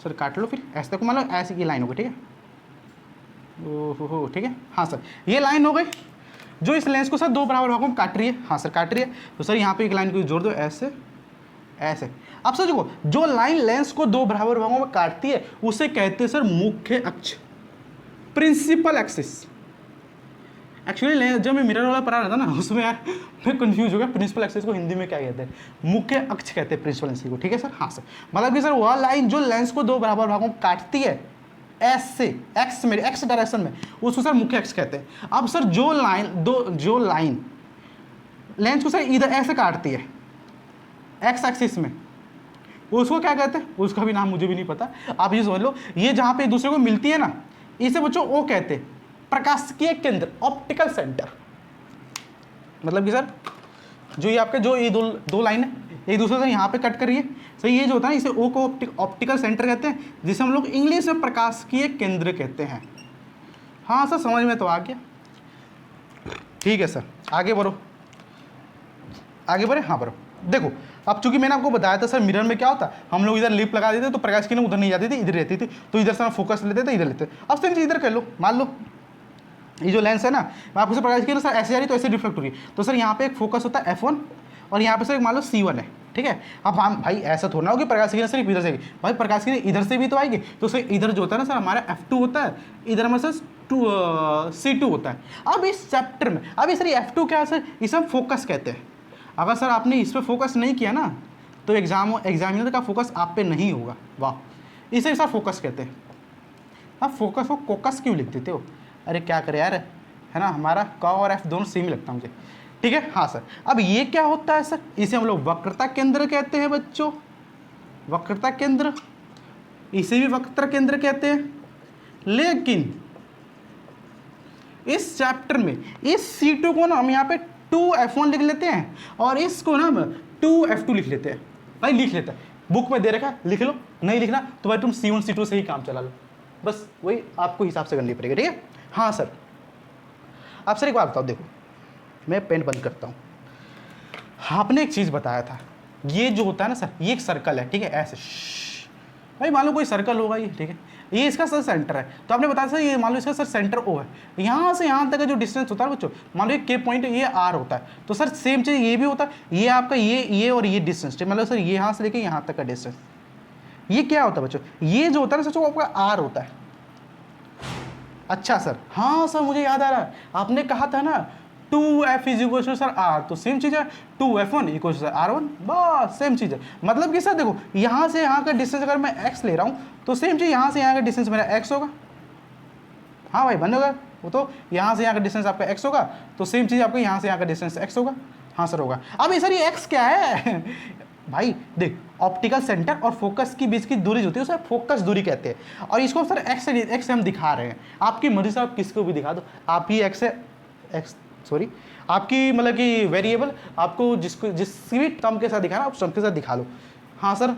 सर काट लो फिर ऐसे तक, मान लो ऐसी की लाइन हो गई, ठीक है, ओहो ठीक है। हाँ सर ये लाइन हो गई जो इस लेंस को सर दो बराबर भागों में काट रही है। हाँ सर काट रही है, तो सर यहाँ पे एक लाइन को जोड़ दो ऐसे ऐसे। अब सर देखो जो लाइन लेंस को दो बराबर भागों में काटती है उसे कहते हैं सर मुख्य अक्ष, प्रिंसिपल एक्सिस। एक्चुअली जब मैं मिरर वाला पढ़ा रहा था ना, उसमें यार मैं कंफ्यूज हो गया, प्रिंसिपल एक्सिस को हिंदी में क्या कहते हैं, मुख्य अक्ष कहते हैं प्रिंसिपल एक्सिस को। ठीक है सर, हाँ सर, मतलब कि सर वह लाइन जो लेंस को दो बराबर भागों में काटती है ऐसे एक्स में, एक्स डायरेक्शन में, उसको सर मुख्य अक्ष कहते हैं। अब सर जो लाइन लेंस को सर इधर ऐसे काटती है एक्स एक्सिस में, उसको क्या कहते हैं, उसका भी नाम मुझे भी नहीं पता, आप ये समझ लो। ये जहाँ पे एक दूसरे को मिलती है ना, इसे बच्चों वो कहते हैं प्रकाशिकीय केंद्र, ऑप्टिकल सेंटर। मतलब कि सर जो ये आपके जो ये दो लाइन है एक दूसरे से यहाँ पे कट करिए सर, ये जो होता है इसे ओ को ऑप्टिकल सेंटर कहते हैं, जिसे हम लोग इंग्लिश में प्रकाशिकीय केंद्र कहते हैं। हाँ सर समझ में तो आ गया। ठीक है सर, आगे बढ़ो, आगे बढ़े, हाँ बढ़ो। देखो अब चूंकि मैंने आपको बताया था सर मिरर में क्या होता, हम लोग इधर लिप लगा देते तो प्रकाश की किरण उधर नहीं जाती थी, इधर रहती थी, तो इधर से हम फोकस लेते थे, इधर लेते। अब सर इधर कर लो, मान लो ये जो लेंस है ना, मैं आपको प्रकाश की किरण सर ऐसे आ रही तो ऐसे रिफ्लेक्ट हो रही है, तो सर यहाँ पे एक फोकस होता है F1 और यहाँ पे सर एक मान लो C1 है। ठीक है, अब हम भाई ऐसा थोड़ा ना हो कि प्रकाश की किरण सिर्फ इधर से आएगी, भाई प्रकाश की किरण इधर से भी तो आएगी, तो सर इधर जो होता है ना सर हमारा F2 होता है, इधर हमारा सर C2 होता है। अब इस चैप्टर में अब सर F2 क्या है सर, इसे हम फोकस कहते हैं। अगर सर आपने इस पर फोकस नहीं किया ना तो एग्जामिनर का फोकस आप पे नहीं होगा। वाह, इसे सर फोकस कहते हैं। आप फोकस को कोकस क्यों लिख देते हो? अरे क्या करे यार, है ना, हमारा क और F दोनों सेम ही लगता है मुझे। ठीक है, हाँ सर। अब ये क्या होता है सर, इसे हम लोग वक्रता केंद्र कहते हैं बच्चों, वक्रता केंद्र, इसे भी वक्र केंद्र कहते हैं। लेकिन इस चैप्टर में इस C2 को ना हम यहाँ पे 2F1 लिख लेते हैं और इसको ना हम 2F2 लिख लेते हैं। भाई लिख लेते हैं, बुक में दे रखा लिख लो, नहीं लिखना तो भाई तुम C1 C2 से ही काम चला लो, बस वही आपको हिसाब से करनी पड़ेगी। ठीक है, हाँ सर। आप सर एक बात बताओ, देखो मैं पेन बंद करता हूँ। आपने एक चीज़ बताया था, ये जो होता है ना सर, ये एक सर्कल है, ठीक है, ऐसे भाई मान लो कोई सर्कल होगा ये, ठीक है, ये इसका सर सेंटर है। तो आपने बताया सर ये मान लो इसका सर सेंटर O है, यहाँ से यहाँ तक का जो डिस्टेंस होता है बच्चों, मान लो ये पॉइंट ये R होता है, तो सर सेम चीज़ ये भी होता है, ये आपका ये और ये डिस्टेंस, मतलब सर ये यहाँ से लेके यहाँ तक का डिस्टेंस, ये क्या होता है बच्चों, ये जो होता है ना सर आपका R होता है। अच्छा सर, हाँ सर मुझे याद आ रहा है, आपने कहा था ना 2F = सर R, तो सेम चीज़ है 2F1 = सर R1, बस सेम चीज़ है। मतलब कि सर देखो यहाँ से यहाँ का डिस्टेंस अगर मैं x ले रहा हूँ तो सेम चीज़ यहाँ से यहाँ का डिस्टेंस मेरा x होगा। हाँ भाई बन होगा वो, तो यहाँ से यहाँ का डिस्टेंस आपका x होगा, तो सेम चीज़ आपका यहाँ से यहाँ का डिस्टेंस x होगा। हाँ सर होगा। अब ये सर ये x क्या है भाई देख, ऑप्टिकल सेंटर और फोकस के बीच की दूरी जो होती है उसे फोकस दूरी कहते हैं, और इसको सर x से हम दिखा रहे हैं। आपकी मर्जी से आप किसको भी दिखा दो, आप ही आपकी मतलब कि वेरिएबल आपको जिसको जिस भी टर्म के साथ दिखाना आप टर्म के साथ दिखा लो। हाँ सर,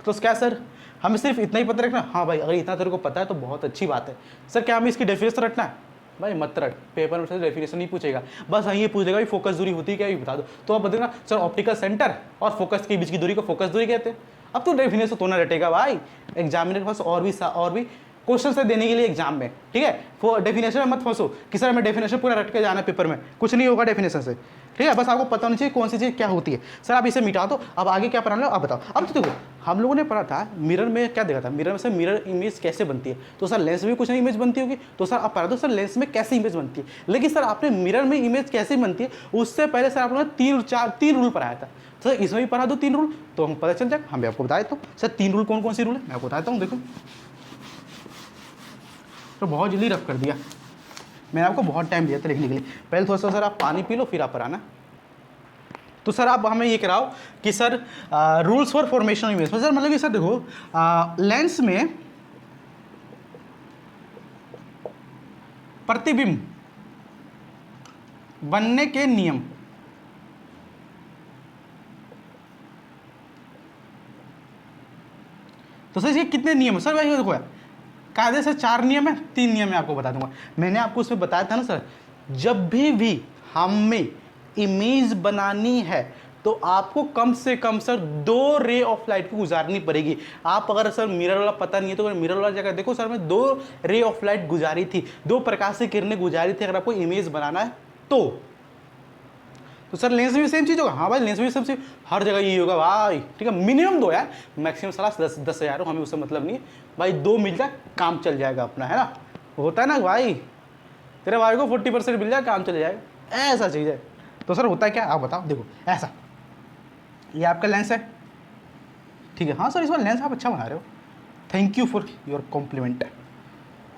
तो क्या सर हमें सिर्फ इतना ही पता रखना? हाँ भाई अगर इतना तेरे को पता है तो बहुत अच्छी बात है। सर क्या हमें इसकी डेफिनेशन रखना है? भाई मत रख, पेपर में से डेफिनेशन नहीं पूछेगा, बस हाँ ये पूछेगा भाई फोकस दूरी होती है क्या, ये बता दो। तो आप बताना सर ऑप्टिकल सेंटर और फोकस के बीच की दूरी को फोकस दूरी कहते हैं। अब तो डेफिनेशन तो ना रटेगा भाई, एग्जामिनर के पास और भी क्वेश्चन से देने के लिए एग्जाम में, ठीक है। डेफिनेशन में मत फंसो कि सर हमें डेफिनेशन पूरा रट के जाना पेपर में, कुछ नहीं होगा डेफिनेशन से, ठीक है। बस आपको पता होना चाहिए कौन सी चीज़ क्या होती है। सर आप इसे मिटा दो, अब आगे क्या पढ़ा लो आप बताओ। अब तो देखो हम लोगों ने पढ़ा था मिरर में क्या देखा था, मिरर में से मिरर इमेज कैसे बनती है, तो सर लेंस में कुछ नहीं इमेज बनती होगी, तो सर आप पढ़ा दो सर लेंस में कैसे इमेज बनती है। लेकिन सर आपने मिरर में इमेज कैसे बनती है उससे पहले सर आप लोगों ने तीन रूल पढ़ाया था। तो सर इसमें भी पढ़ा दो 3 रूल, तो हम पता चल जाएगा। हम भी आपको बताए तो सर 3 रूल कौन कौन सी रूल है मैं आपको बताता हूँ। देखो तो बहुत जल्दी रफ कर दिया मैंने, आपको बहुत टाइम दिया था लिखने के लिए। पहले थोड़ा सा सर आप पानी पी लो फिर आप पढ़ाना। तो सर आप हमें ये कराओ कि sir rules for formation of image. Sir मतलब कि सर देखो लेंस में प्रतिबिंब बनने के नियम, तो सर ये कितने नियम है सर? भाई देखो कायदे से 4 नियम है, 3 नियम मैं आपको बता दूंगा। मैंने आपको उसमें बताया था ना सर, जब भी हमें इमेज बनानी है तो आपको कम से कम सर 2 रे ऑफ लाइट को गुजारनी पड़ेगी। आप अगर सर मिरर वाला पता नहीं है तो मिरर वाला जगह देखो सर, मैं 2 रे ऑफ लाइट गुजारी थी, 2 प्रकाश से किरणें गुजारी थी अगर आपको इमेज बनाना है तो सर लेंस में भी सेम चीज़ होगा। हाँ भाई लेंस में भी सब चीज़ हर जगह यही होगा भाई, ठीक है। मिनिमम 2 यार, मैक्सिमम सारा 10,000 हो, हमें उससे मतलब नहीं है भाई, 2 मिल जाए काम चल जाएगा अपना, है ना। होता है ना भाई, तेरे भाई को 40% मिल जाए काम चल जाएगा, ऐसा चीज़ है। तो सर होता है क्या आप बताओ। देखो ऐसा, ये आपका लेंस है, ठीक है। हाँ सर इस बार लेंस आप अच्छा बना रहे हो, thank you for your compliment.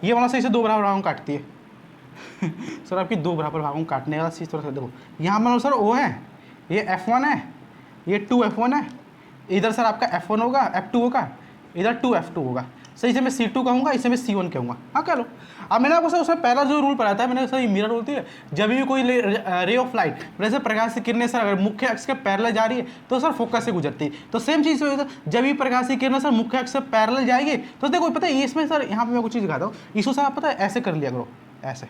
ये वाला सही से 2 बराबर भागों काटती है सर आपकी 2 बराबर भागों काटने वाला चीज़ थोड़ा सा देखो, यहाँ मान लो सर O है, ये F1 है, ये 2F1 है, इधर सर आपका F1 होगा, F2 होगा, इधर 2F2 होगा। सर इसे मैं C2 कहूँगा, इसे मैं C1 कहूँगा। हाँ कह लो। अब मैंने आपको सर उसमें पहला जो रूल पढ़ाया था मैंने सर, मिरर होती है, जब भी कोई रे ऑफ लाइट जैसे प्रकाश की किरणें सर अगर मुख्य अक्ष के पैरेलल जा रही है तो सर फोकस से गुजरती है। तो सेम चीज़ होगी सर, जब भी प्रकाश की किरणें सर मुख्य अक्ष से पैरेलल जाएगी तो देखो पता है इसमें सर, यहाँ पर मैं कुछ चीज़ दिखाता हूँ, इसको सर आप पता है ऐसे कर लिया करो, ऐसे,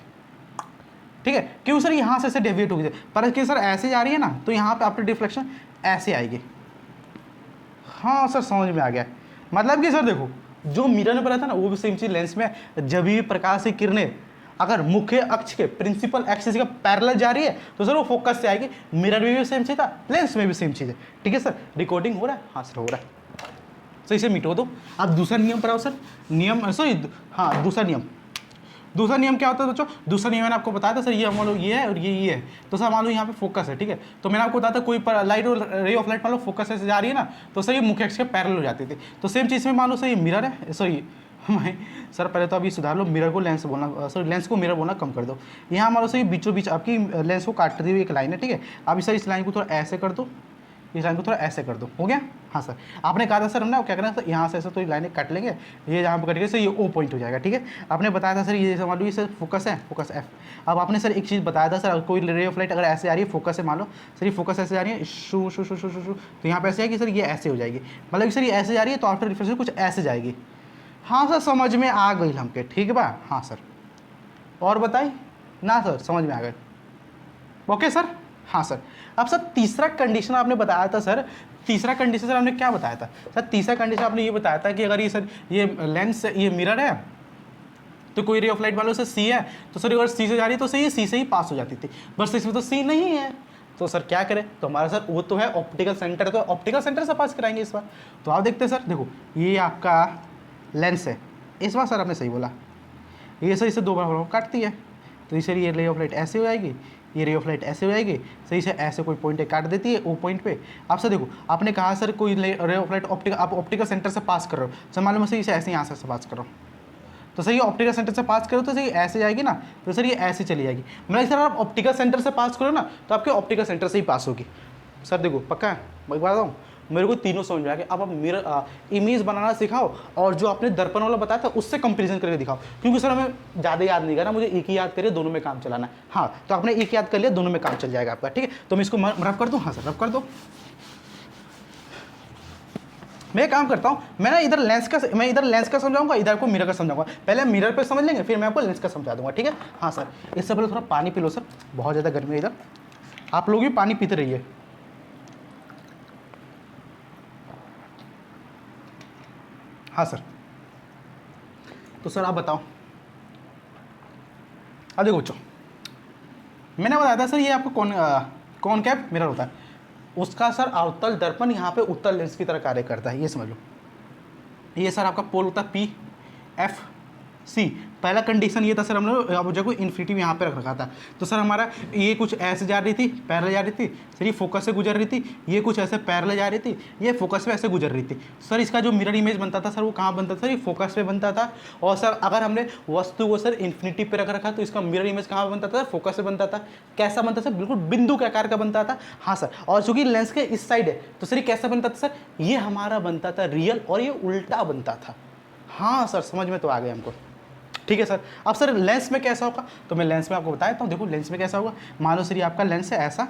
ठीक है। क्यों सर यहाँ से डेविएट होगी, पर कि सर ऐसे जा रही है ना तो यहाँ पे आपकी डिफ्लेक्शन ऐसे आएगी। हाँ सर समझ में आ गया। मतलब कि सर देखो जो मिरर में पड़ा था ना वो भी सेम चीज लेंस में, जब भी प्रकाश की किरणें अगर मुख्य अक्ष के प्रिंसिपल एक्सिस के पैरेलल जा रही है तो सर वो फोकस से आएगी। मिरर में भी सेम चीज था, लेंस में भी सेम चीज है, ठीक है सर। रिकॉर्डिंग हो रहा है? हाँ सर हो रहा है। तो इसे मिटो दो। आप दूसरा नियम पढ़ाओ सर, नियम सॉरी हाँ दूसरा नियम, दूसरा नियम क्या होता है बच्चों, दूसरा नियम मैंने आपको बताया था सर, ये मान लो ये है और ये है, तो सर मान लो यहाँ पे फोकस है, ठीक है, तो मैंने आपको बताया था कोई लाइट और रे ऑफ लाइट मान लो फोकस से जा रही है ना, तो सर ये मुख्य अक्ष के पैरेलल हो जाती थी। तो सेम चीज़ में मान लो सर ये मिरर है, सॉरी सर पहले तो अभी सुधार लो, मिरर को लेंस बोलना, सॉरी लेंस को मिरर बोलना कम कर दो। यहाँ मान लो सर ये बीचों बीच आपकी लेंस को काटती हुई एक लाइन है, ठीक है। अब सर इस लाइन को थोड़ा ऐसे कर दो, इस लाइन को थोड़ा ऐसे कर दो, हो गया। हाँ सर, आपने कहा था सर हमने क्या करना है, यहाँ से ऐसे तो लाइनें काट लेंगे, ये जहाँ पर कटेंगे सर ये ओ पॉइंट हो जाएगा, ठीक है। आपने बताया था सर ये मान लो ये सर फोकस है, फोकस एफ। अब आपने सर एक चीज़ बताया था सर, कोई रे ऑफ लाइट अगर ऐसे आ रही है, फोकस है मान लो सर, ये फोकस ऐसे आ रही है शू शू शू शू शू शू, तो यहाँ पे ऐसे आएगी सर, ये ऐसे हो जाएगी, मतलब सर ये ऐसे जा रही है तो आफ्टर रिफ्लेक्शन कुछ ऐसे जाएगी। हाँ सर समझ में आ गई हमके, ठीक बा। हाँ सर, और बताइए ना सर, समझ में आ गए, ओके सर। हाँ सर, अब सर तीसरा कंडीशन आपने बताया था सर, तीसरा कंडीशन सर आपने क्या बताया था सर, तीसरा कंडीशन आपने ये बताया था कि अगर ये सर ये लेंस ये मिरर है तो कोई रे ऑफ लाइट वालों से सी है, तो सर अगर सी से जा रही है तो सर ये सी से ही पास हो जाती थी, बस इसमें तो सी नहीं है, तो सर क्या करें, तो हमारा सर वो तो है ऑप्टिकल सेंटर, तो ऑप्टिकल सेंटर से पास कराएंगे इस बार। तो आप देखते हैं सर, देखो ये आपका लेंस है, इस बार सर आपने सही बोला, ये सर इसे दो बार काटती है, तो इसे ये रे ऑफ लाइट ऐसे हो जाएगी, ये रे ऑफ लाइट ऐसे हो जाएगी, सही से ऐसे कोई पॉइंट काट देती है वो पॉइंट पे। आप सर देखो, आपने कहा सर कोई रे ऑफ लाइट ऑप्टिकल, आप ऑप्टिकल सेंटर से पास कर रहे हो, सर मालूम है सर इसे ऐसे यहाँ से पास कर रहा हूँ, तो सर ये ऑप्टिकल सेंटर से पास करो तो सर ये ऐसे जाएगी ना, तो सर ये ऐसे चली जाएगी, मतलब सर आप ऑप्टिकल सेंटर से पास करो ना तो आपके ऑप्टिकल सेंटर से ही पास होगी। सर देखो पक्का है, मैं बता हूँ, मेरे को तीनों समझ में आ गया। अब आप मिरर इमेज बनाना सिखाओ और जो आपने दर्पण वाला बताया था उससे कंपैरिजन करके दिखाओ, क्योंकि सर हमें ज़्यादा याद नहीं करना, मुझे एक ही याद करिए, दोनों में काम चलाना है। हाँ तो आपने एक याद कर लिया, दोनों में काम चल जाएगा आपका, ठीक है। तो मैं इसको रफ कर दूँ, हाँ सर रफ कर दो। मैं काम करता हूँ, मैं ना इधर लेंस का, मैं इधर लेंस का समझाऊंगा, इधर को मिरर का समझाऊंगा, पहले मिरर पे समझ लेंगे फिर मैं आपको लेंस का समझा दूंगा, ठीक है। हाँ सर, इससे पहले थोड़ा पानी पी लो सर, बहुत ज़्यादा गर्मी है इधर, आप लोग भी पानी पीते रहिए। हाँ सर, तो सर आप बताओ, अब देखो बच्चों, मैंने बताया था सर ये आपको कौन कैप मिरर होता है, उसका सर अवतल दर्पण यहाँ पे उत्तल लेंस की तरह कार्य करता है, ये समझ लो। ये सर आपका पोल होता है पी एफ सी। पहला कंडीशन ये था सर, हमने ऑब्जेक्ट को इन्फिनिटी यहाँ पे रख रखा था, तो सर हमारा ये कुछ ऐसे जा रही थी, पैरेलल जा रही थी सर, ये फोकस से गुजर रही थी, ये कुछ ऐसे पैरेलल जा रही थी, ये फोकस पे ऐसे गुजर रही थी। सर इसका जो मिरर इमेज बनता था सर वो कहाँ बनता था सर, ये फोकस पे बनता था। और सर अगर हमने वस्तु को सर इन्फिनिटी पे रख रखा तो इसका मिरर इमेज कहाँ बनता था, फोकस से बनता था। कैसा बनता था, बिल्कुल बिंदु के आकार का बनता था। हाँ सर, और चूंकि लेंस के इस साइड है तो सर ये कैसा बनता था सर, ये हमारा बनता था रियल और ये उल्टा बनता था। हाँ सर समझ में तो आ गया हमको, ठीक है सर। अब सर लेंस में कैसा होगा, तो मैं लेंस में आपको बताया था, देखो लेंस में कैसा होगा, मान लो सर ये आपका लेंस है ऐसा,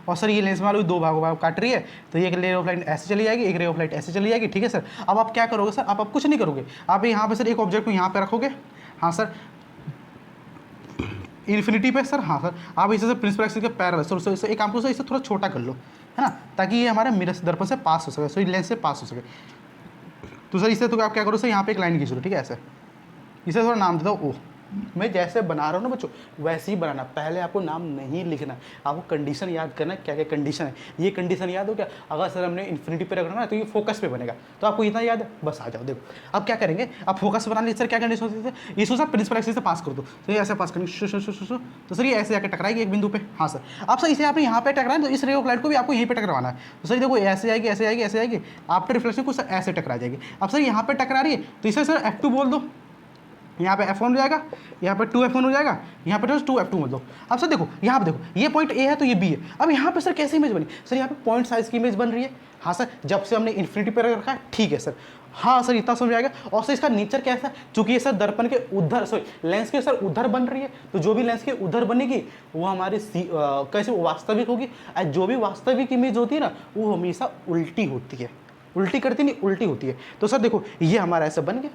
और सर ये लेंस मान लो दो भागों भाग काट रही है, तो ये एक रे ऑफ लाइट ऐसे चली जाएगी, एक रे ऑफ लाइट ऐसे चली जाएगी, ठीक है सर। अब आप क्या करोगे सर, आप कुछ नहीं करोगे, आप यहाँ पे सर एक ऑब्जेक्ट को यहाँ पे रखोगे, हाँ सर इन्फिनिटी पे सर, हाँ सर आप इसे सर प्रिंसिपल एक्सिस के पैरेलल सर, इसे एक काम करो सर, इसे थोड़ा छोटा कर लो, है ना, ताकि ये हमारे मिरर दर्पण से पास हो सके, सो लेंस से पास हो सके। तो सर इससे तो आप क्या करो सर, यहाँ पे एक लाइन खींच लो, ठीक है ऐसे, इसे थोड़ा नाम दे दो ओ। मैं जैसे बना रहा हूँ ना बच्चों वैसे ही बनाना, पहले आपको नाम नहीं लिखना, आपको कंडीशन याद करना क्या क्या कंडीशन है। ये कंडीशन याद हो क्या, अगर सर हमने इन्फिनिटी पे रखना है तो ये फोकस पे बनेगा, तो आपको इतना याद है, बस आ जाओ। देखो अब क्या करेंगे, अब फोकस बना लीजिए सर, क्या कंडीशन होती है, इसको सर प्रिंसिपल एक्सिस से पास कर दो, तो ये ऐसे पास करेंगे शु शु शु शु शु, तो सर ये ऐसे जाकर टकराएगी एक बिंदु पे। हाँ सर, अब सर इसे आपने यहाँ पे टकराए तो इस रे ऑफ लाइट को भी आपको यहीं पे टकराना है, तो सर देखो ऐसे आएगी ऐसे आएगी ऐसे आएगी, आफ्टर रिफ्लेक्शन कुछ ऐसे टकरा जाएगी। अब सर यहाँ पे टकरा रही है तो इसे सर F2 बोल दो, यहाँ पे F1 हो जाएगा, यहाँ पे 2F1 हो जाएगा, यहाँ पे 2F2 बोल दो। अब सर देखो यहाँ पे देखो ये पॉइंट ए है तो ये बी है। अब यहाँ पे सर कैसी इमेज बनी सर, यहाँ पे पॉइंट साइज की इमेज बन रही है। हाँ सर, जब से हमने इन्फिनिटी पे रखा है, ठीक है सर। हाँ सर इतना समझ आएगा। और सर इसका नेचर कैसा है, चूंकि ये सर दर्पण के उधर सॉरी लेंस के सर उधर बन रही है, तो जो भी लेंस के उधर बनेगी वो हमारी कैसे वास्तविक होगी, जो भी वास्तविक इमेज होती है ना वो हमेशा उल्टी होती है, उल्टी करती नहीं उल्टी होती है। तो सर देखो ये हमारा ऐसा बन गया,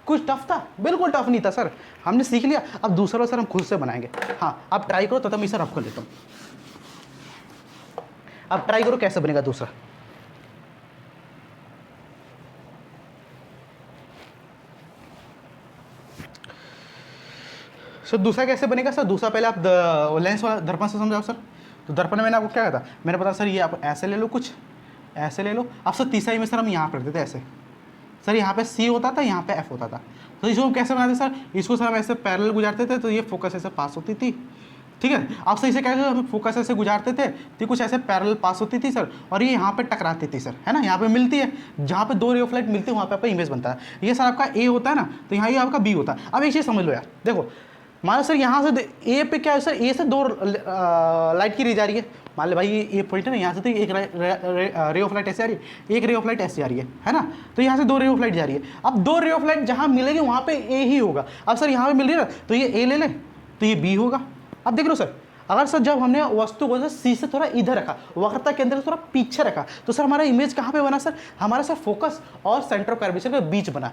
कुछ टफ था, बिल्कुल टफ नहीं था सर, हमने सीख लिया। अब दूसरा सर हम खुद से बनाएंगे। हाँ आप ट्राई करो, तो मैं इसे रफ कर लेता हूँ। अब ट्राई करो कैसे बनेगा दूसरा। सर दूसरा कैसे बनेगा सर, दूसरा पहले आप लेंस वाला दर्पण से समझाओ सर। तो दर्पण में मैंने आपको क्या कहा था, मैंने बताया सर ये आप ऐसे ले लो, कुछ ऐसे ले लो। अब सर तीसरा इमेज सर हम यहाँ पर रख देते ऐसे, सर यहाँ पे सी होता था, यहाँ पे एफ होता था। तो इसको हम कैसे बनाते सर, इसको सर हम ऐसे पैरेलल गुजारते थे तो ये फोकस ऐसे पास होती थी, ठीक है। आप सही से कैसे हम फोकस ऐसे गुजारते थे तो कुछ ऐसे पैरेलल पास होती थी सर, और ये यहाँ पे टकराती थी सर, है ना, यहाँ पे मिलती है, जहाँ पे दो रे ऑफ लाइट मिलती है वहाँ पे आपका इमेज बनता है। ये सर आपका ए होता है ना, तो यहाँ ये आपका बी होता है। अब एक चीज़ समझ लो यार, देखो मान लो सर यहाँ से ए पे क्या है सर, ए से दो लाइट की रे जा रही है, मान लो भाई ये पॉइंट है ना, यहाँ से तो एक रे ऑफ लाइट ऐसे आ रही है, एक रे ऑफ लाइट ऐसे आ रही है ना, तो यहाँ से दो रे ऑफ लाइट जा रही है। अब दो रे ऑफ लाइट जहाँ मिलेगी वहाँ पे ए ही होगा। अब सर यहाँ पे मिल रही है ना, तो ये ए ले लें तो ये बी होगा। अब देख लो सर, अगर सर जब हमने वस्तु को सर सी से थोड़ा इधर रखा, वक्रता के अंदर थोड़ा पीछे रखा, तो सर हमारा इमेज कहाँ पे बना सर, हमारा सर फोकस और सेंटर ऑफ कर्वेचर के बीच बना।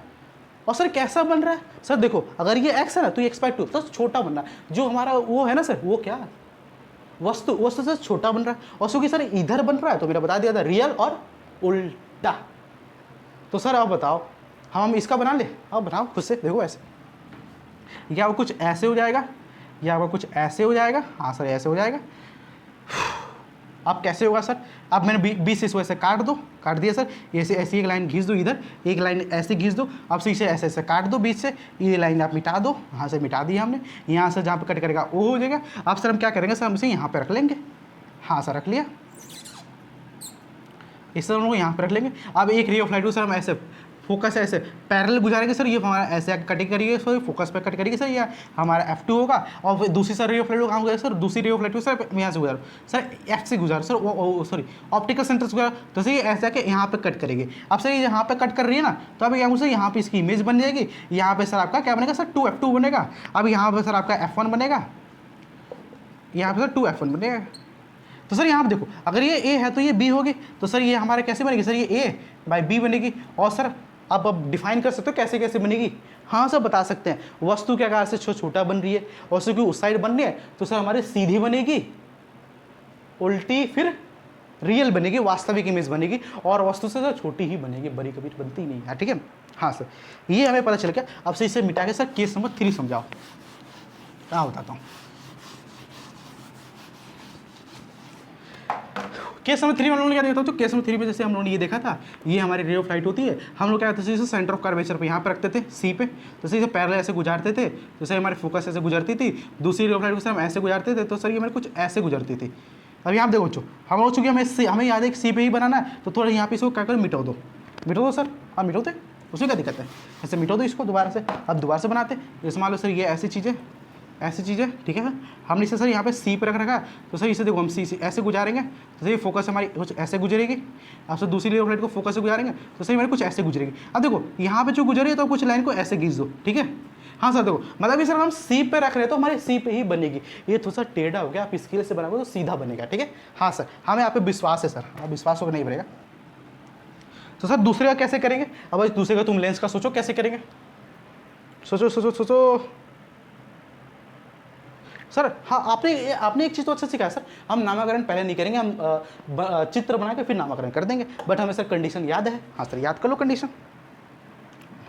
और सर कैसा बन रहा है सर, देखो अगर ये x है ना तो ये x/2 सर छोटा बन रहा है, जो हमारा वो है ना सर, वो क्या है, वस्तु सर छोटा बन रहा है। और क्योंकि सर इधर बन रहा है तो मेरा बता दिया था रियल और उल्टा। तो सर आप बताओ हम इसका बना ले, आप बनाओ खुद से, देखो ऐसे, या वो कुछ ऐसे हो जाएगा या वो कुछ ऐसे हो जाएगा, हाँ सर ऐसे हो जाएगा। अब कैसे होगा सर, अब मैंने 20 इसको ऐसे काट दो, काट दिया सर, ऐसे ऐसी एक लाइन खींच दो, इधर एक लाइन ऐसे खींच दो, अब से इसे ऐसे ऐसे काट दो बीच से, ये लाइन आप मिटा दो, यहाँ से मिटा दिया हमने, यहाँ से जहाँ पे कट करेगा वो हो जाएगा। अब सर हम क्या करेंगे सर, हम इसे यहाँ पे रख लेंगे, हाँ सर रख लिया, इस तरह हम लोग यहाँ पे रख लेंगे। अब एक रे ऑफ लाइट को सर हम ऐसे फोकस ऐसे पैरेलल गुजारेंगे सर, ये हमारा ऐसे कटिंग करिए सर, फोकस पे कट करिए सर, ये हमारा F2 होगा। और फिर दूसरी सर रे ऑफ लाइट को काम करेगा सर, दूसरी रे ऑफ लाइट को सर यहाँ से गुजारो सर, F से गुजारो सर, सॉरी ऑप्टिकल सेंटर से गुजारो, तो सर ये ऐसे आके यहाँ पे कट करेंगे। अब सर ये यहाँ पे कट कर रही है ना, तो अब यहाँ पे इसकी इमेज बन जाएगी, यहाँ पे सर आपका क्या बनेगा सर 2F2 बनेगा। अब यहाँ पे सर आपका F1 बनेगा, यहाँ पे सर 2F1 बनेगा। तो सर यहाँ पे देखो अगर ये A है तो ये B होगी, तो सर ये हमारे कैसे बनेगी सर, ये A बाई B बनेगी। और सर अब डिफाइन कर सकते हो कैसे कैसे बनेगी, हाँ सर बता सकते हैं, वस्तु के आकार से छोटा बन रही है और उसकी उस साइड बन रही है, तो सर हमारी सीधी बनेगी, उल्टी फिर रियल बनेगी, वास्तविक इमेज बनेगी, और वस्तु से सर छोटी ही बनेगी, बड़ी कभी बनती ही नहीं है, ठीक है। हाँ सर ये हमें पता चल गया। अब से इसे मिटा के सर केस नंबर 3 समझाओ, हाँ बताता हूँ। केस नंबर 3 में हम लोगों ने क्या देखा था, तो केस नंबर 3 में जैसे हम लोगों ने ये देखा था, ये हमारी रे ऑफ लाइट होती है, हम लोग क्या करते थे इसे सेंटर ऑफ कर्वेचर पे यहाँ पे रखते थे सी पे, तो सर इसे पैरेलल ऐसे गुजारते थे, तो सर हमारी फोकस ऐसे गुजरती थी, दूसरी रे ऑफ लाइट को सर हम ऐसे गुजारते थे, तो सर ये हमारे कुछ ऐसे गुजरती थी। अब यहाँ देखो बच्चों, हम लोग चूँकि हमें याद है सी पे ही बनाना है, तो थोड़ा यहाँ पे इसको क्या करो मिटो दो सर, हाँ मिटो दे, उसमें क्या दिक्कत है, ऐसे मिटो दो इसको दोबारा से। अब दोबारा से बनाते, जैसे मान लो सर ये ऐसी चीज़ें ठीक है सर, हमने इसे सर यहाँ पे सी पे रख रखा, तो सर इसे देखो हम सी ऐसे गुजारेंगे, तो सर ये फोकस हमारी कुछ ऐसे गुजरेगी। अब सर दूसरी रे ऑफ लाइट को फोकस से गुजारेंगे, तो सर हमारी कुछ ऐसे गुजरेगी। अब देखो यहाँ पे जो गुजरी है तो कुछ लाइन को ऐसे खींच दो, ठीक है। हाँ सर देखो मतलब ये सर हम सी पे रख रहे हैं तो हमारे सी पे ही बनेगी, ये थोड़ा सा टेढ़ा हो गया, आप स्केल से बनाओगे तो सीधा बनेगा, ठीक है। हाँ सर हमें आप पे विश्वास है सर, आप विश्वास होगा नहीं पड़ेगा। तो सर दूसरे का कैसे करेंगे, अब दूसरे का तुम लेंस का सोचो कैसे करेंगे, सोचो सर। हाँ आपने एक चीज़ तो अच्छा सीखा है सर, हम नामकरण पहले नहीं करेंगे, हम चित्र बना के फिर नामकरण कर देंगे, बट हमें सर कंडीशन याद है। हाँ सर याद कर लो कंडीशन।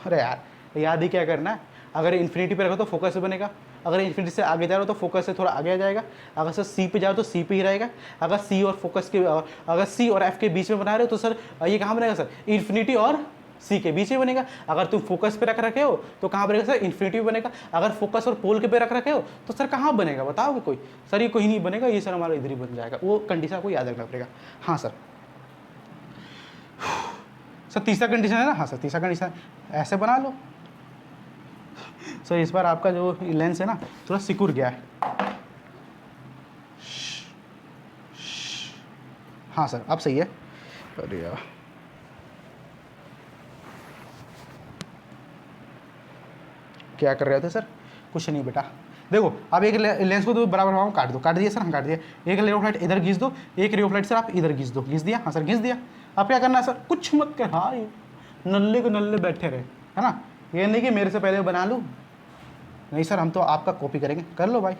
अरे यार याद ही क्या करना है, अगर इन्फिनिटी पे रखो तो फोकस से बनेगा, अगर इन्फिनिटी से आगे जा रहे हो तो फोकस से थोड़ा आगे आ जाएगा, अगर सर सी पे जाओ तो सी पे ही रहेगा, अगर सी और फोकस के अगर सी और एफ के बीच में बना रहे हो तो सर ये कहाँ बनेगा सर, इन्फिनिटी और सी के बीच में बनेगा। अगर तुम फोकस पे रख रखे हो तो कहाँ बनेगा सर, इन्फिनिटी बनेगा। अगर फोकस और पोल के पे रख रखे हो तो सर कहाँ बनेगा बताओगे कोई, सर ये कोई नहीं बनेगा, ये सर हमारा इधर ही बन जाएगा, वो कंडीशन आपको याद रखना पड़ेगा। हाँ सर तीसरा कंडीशन है ना, हाँ सर तीसरा कंडीशन ऐसे बना लो सर, इस बार आपका जो लेंस है ना थोड़ा सिकुड़ गया है। हाँ सर अब सही है। अरे यार क्या कर रहे थे सर, कुछ नहीं बेटा। देखो अब एक लेंस को तो बराबर काट दिया सर, हम काट दिया। एक रे ऑफ लाइट इधर घिस दो, एक रे ऑफ लाइट सर आप इधर घिस दो, घिस दिया, हाँ सर घिस दिया। अब क्या करना है सर, कुछ मत कर, हाँ नल्ले को नल्ले बैठे रहे, है ना, ये नहीं कि मेरे से पहले बना लूँ, नहीं सर हम तो आपका कॉपी करेंगे, कर लो भाई।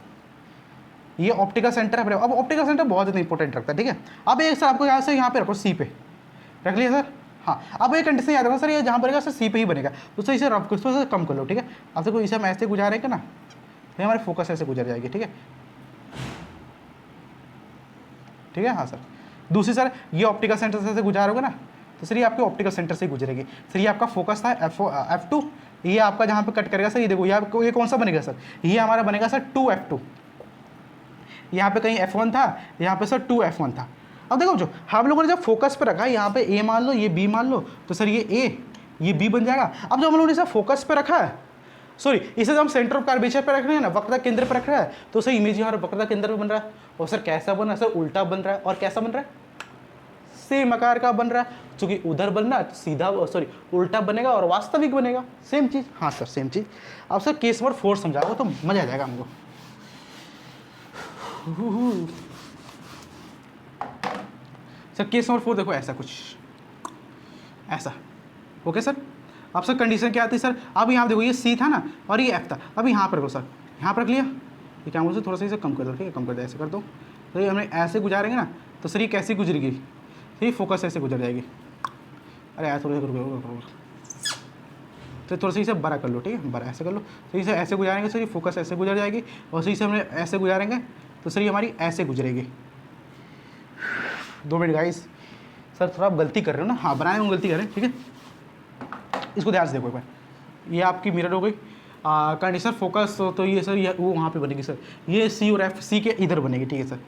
ये ऑप्टिकल सेंटर है, अब ऑप्टिकल सेंटर बहुत ज़्यादा इंपॉर्टेंट रखता है, ठीक है। अब एक सर आपको यहाँ से यहाँ पे रखो, सी पे रख लिया सर। हाँ अब एक कंडीशन याद रखो सर, ये जहाँ बनेगा सर सी पे ही बनेगा, तो सर इसे रफ को कम कर लो, ठीक है। अब देखो इसे हम ऐसे गुजारेंगे ना, तो हमारे फोकस ऐसे गुजर जाएगी, ठीक है, ठीक है। हाँ सर दूसरी सर ये ऑप्टिकल सेंटर से गुजारोगे ना, तो सर ये आपके ऑप्टिकल सेंटर से गुजरेगी। सर ये आपका फोकस था F2, ये आपका जहाँ पे कट करेगा सर, ये देखो ये कौन सा बनेगा सर, ये हमारा बनेगा सर 2F2। यहाँ पे कहीं F1 था, यहाँ पे सर 2F1 था। अब देखो जो हम लोगों ने जब फोकस पे रखा, यहाँ पे A मान लो, ये B मान लो, तो सर ये A ये B बन जाएगा। अब जो हम लोगों ने इसे फोकस पे रखा है, सॉरी इसे जब हम सेंटर ऑफ कर्वेचर पे रख रहे हैं ना, वक्रता केंद्र पे रख रहा है, तो सर इमेज यहाँ वक्रता केंद्र पे बन रहा है। और सर कैसा बन रहा है सर, उल्टा बन रहा है। और कैसा बन रहा है, सेम आकार का बन रहा है, क्योंकि उधर बन रहा है सीधा, सॉरी उल्टा बनेगा और वास्तविक बनेगा, सेम चीज। हाँ सर सेम चीज। अब सर केस नंबर 4 समझाओ तो मजा आ जाएगा हमको। सर केस नंबर 4 देखो ऐसा कुछ, ऐसा। Okay sir. अब सर कंडीशन क्या आती है सर, अब यहाँ देखो ये सी था ना और ये एफ था, अब यहाँ पर रखो सर, यहाँ पर रख लिया। ये क्या बोलते, थोड़ा सा इसे कम कर दो, ठीक है, कम कर दो, ऐसे कर दो। तो ये हमें ऐसे गुजारेंगे ना, तो सर ये कैसी गुजरेगी, ये फोकस ऐसे गुजर जाएगी। अरे यार थोड़ा सा तो थोड़ा सा इसे बड़ा कर लो, ठीक है, बड़ा ऐसे कर लो। तो इसे ऐसे गुजारेंगे सर, ये फोकस ऐसे गुजर जाएगी। और सर इसे हमने ऐसे गुजारेंगे तो सर ये हमारी ऐसे गुजरेगी। 2 मिनट गाइस, सर थोड़ा आप गलती कर रहे हो ना, हाँ बनाए हम गलती कर रहे हैं, ठीक है। इसको ध्यान से देखो एक बार, ये आपकी मिरर हो गई कंडीशन फोकस। तो ये सर ये वो वहाँ पे बनेगी सर, ये सी और एफ, सी के इधर बनेगी, ठीक है सर।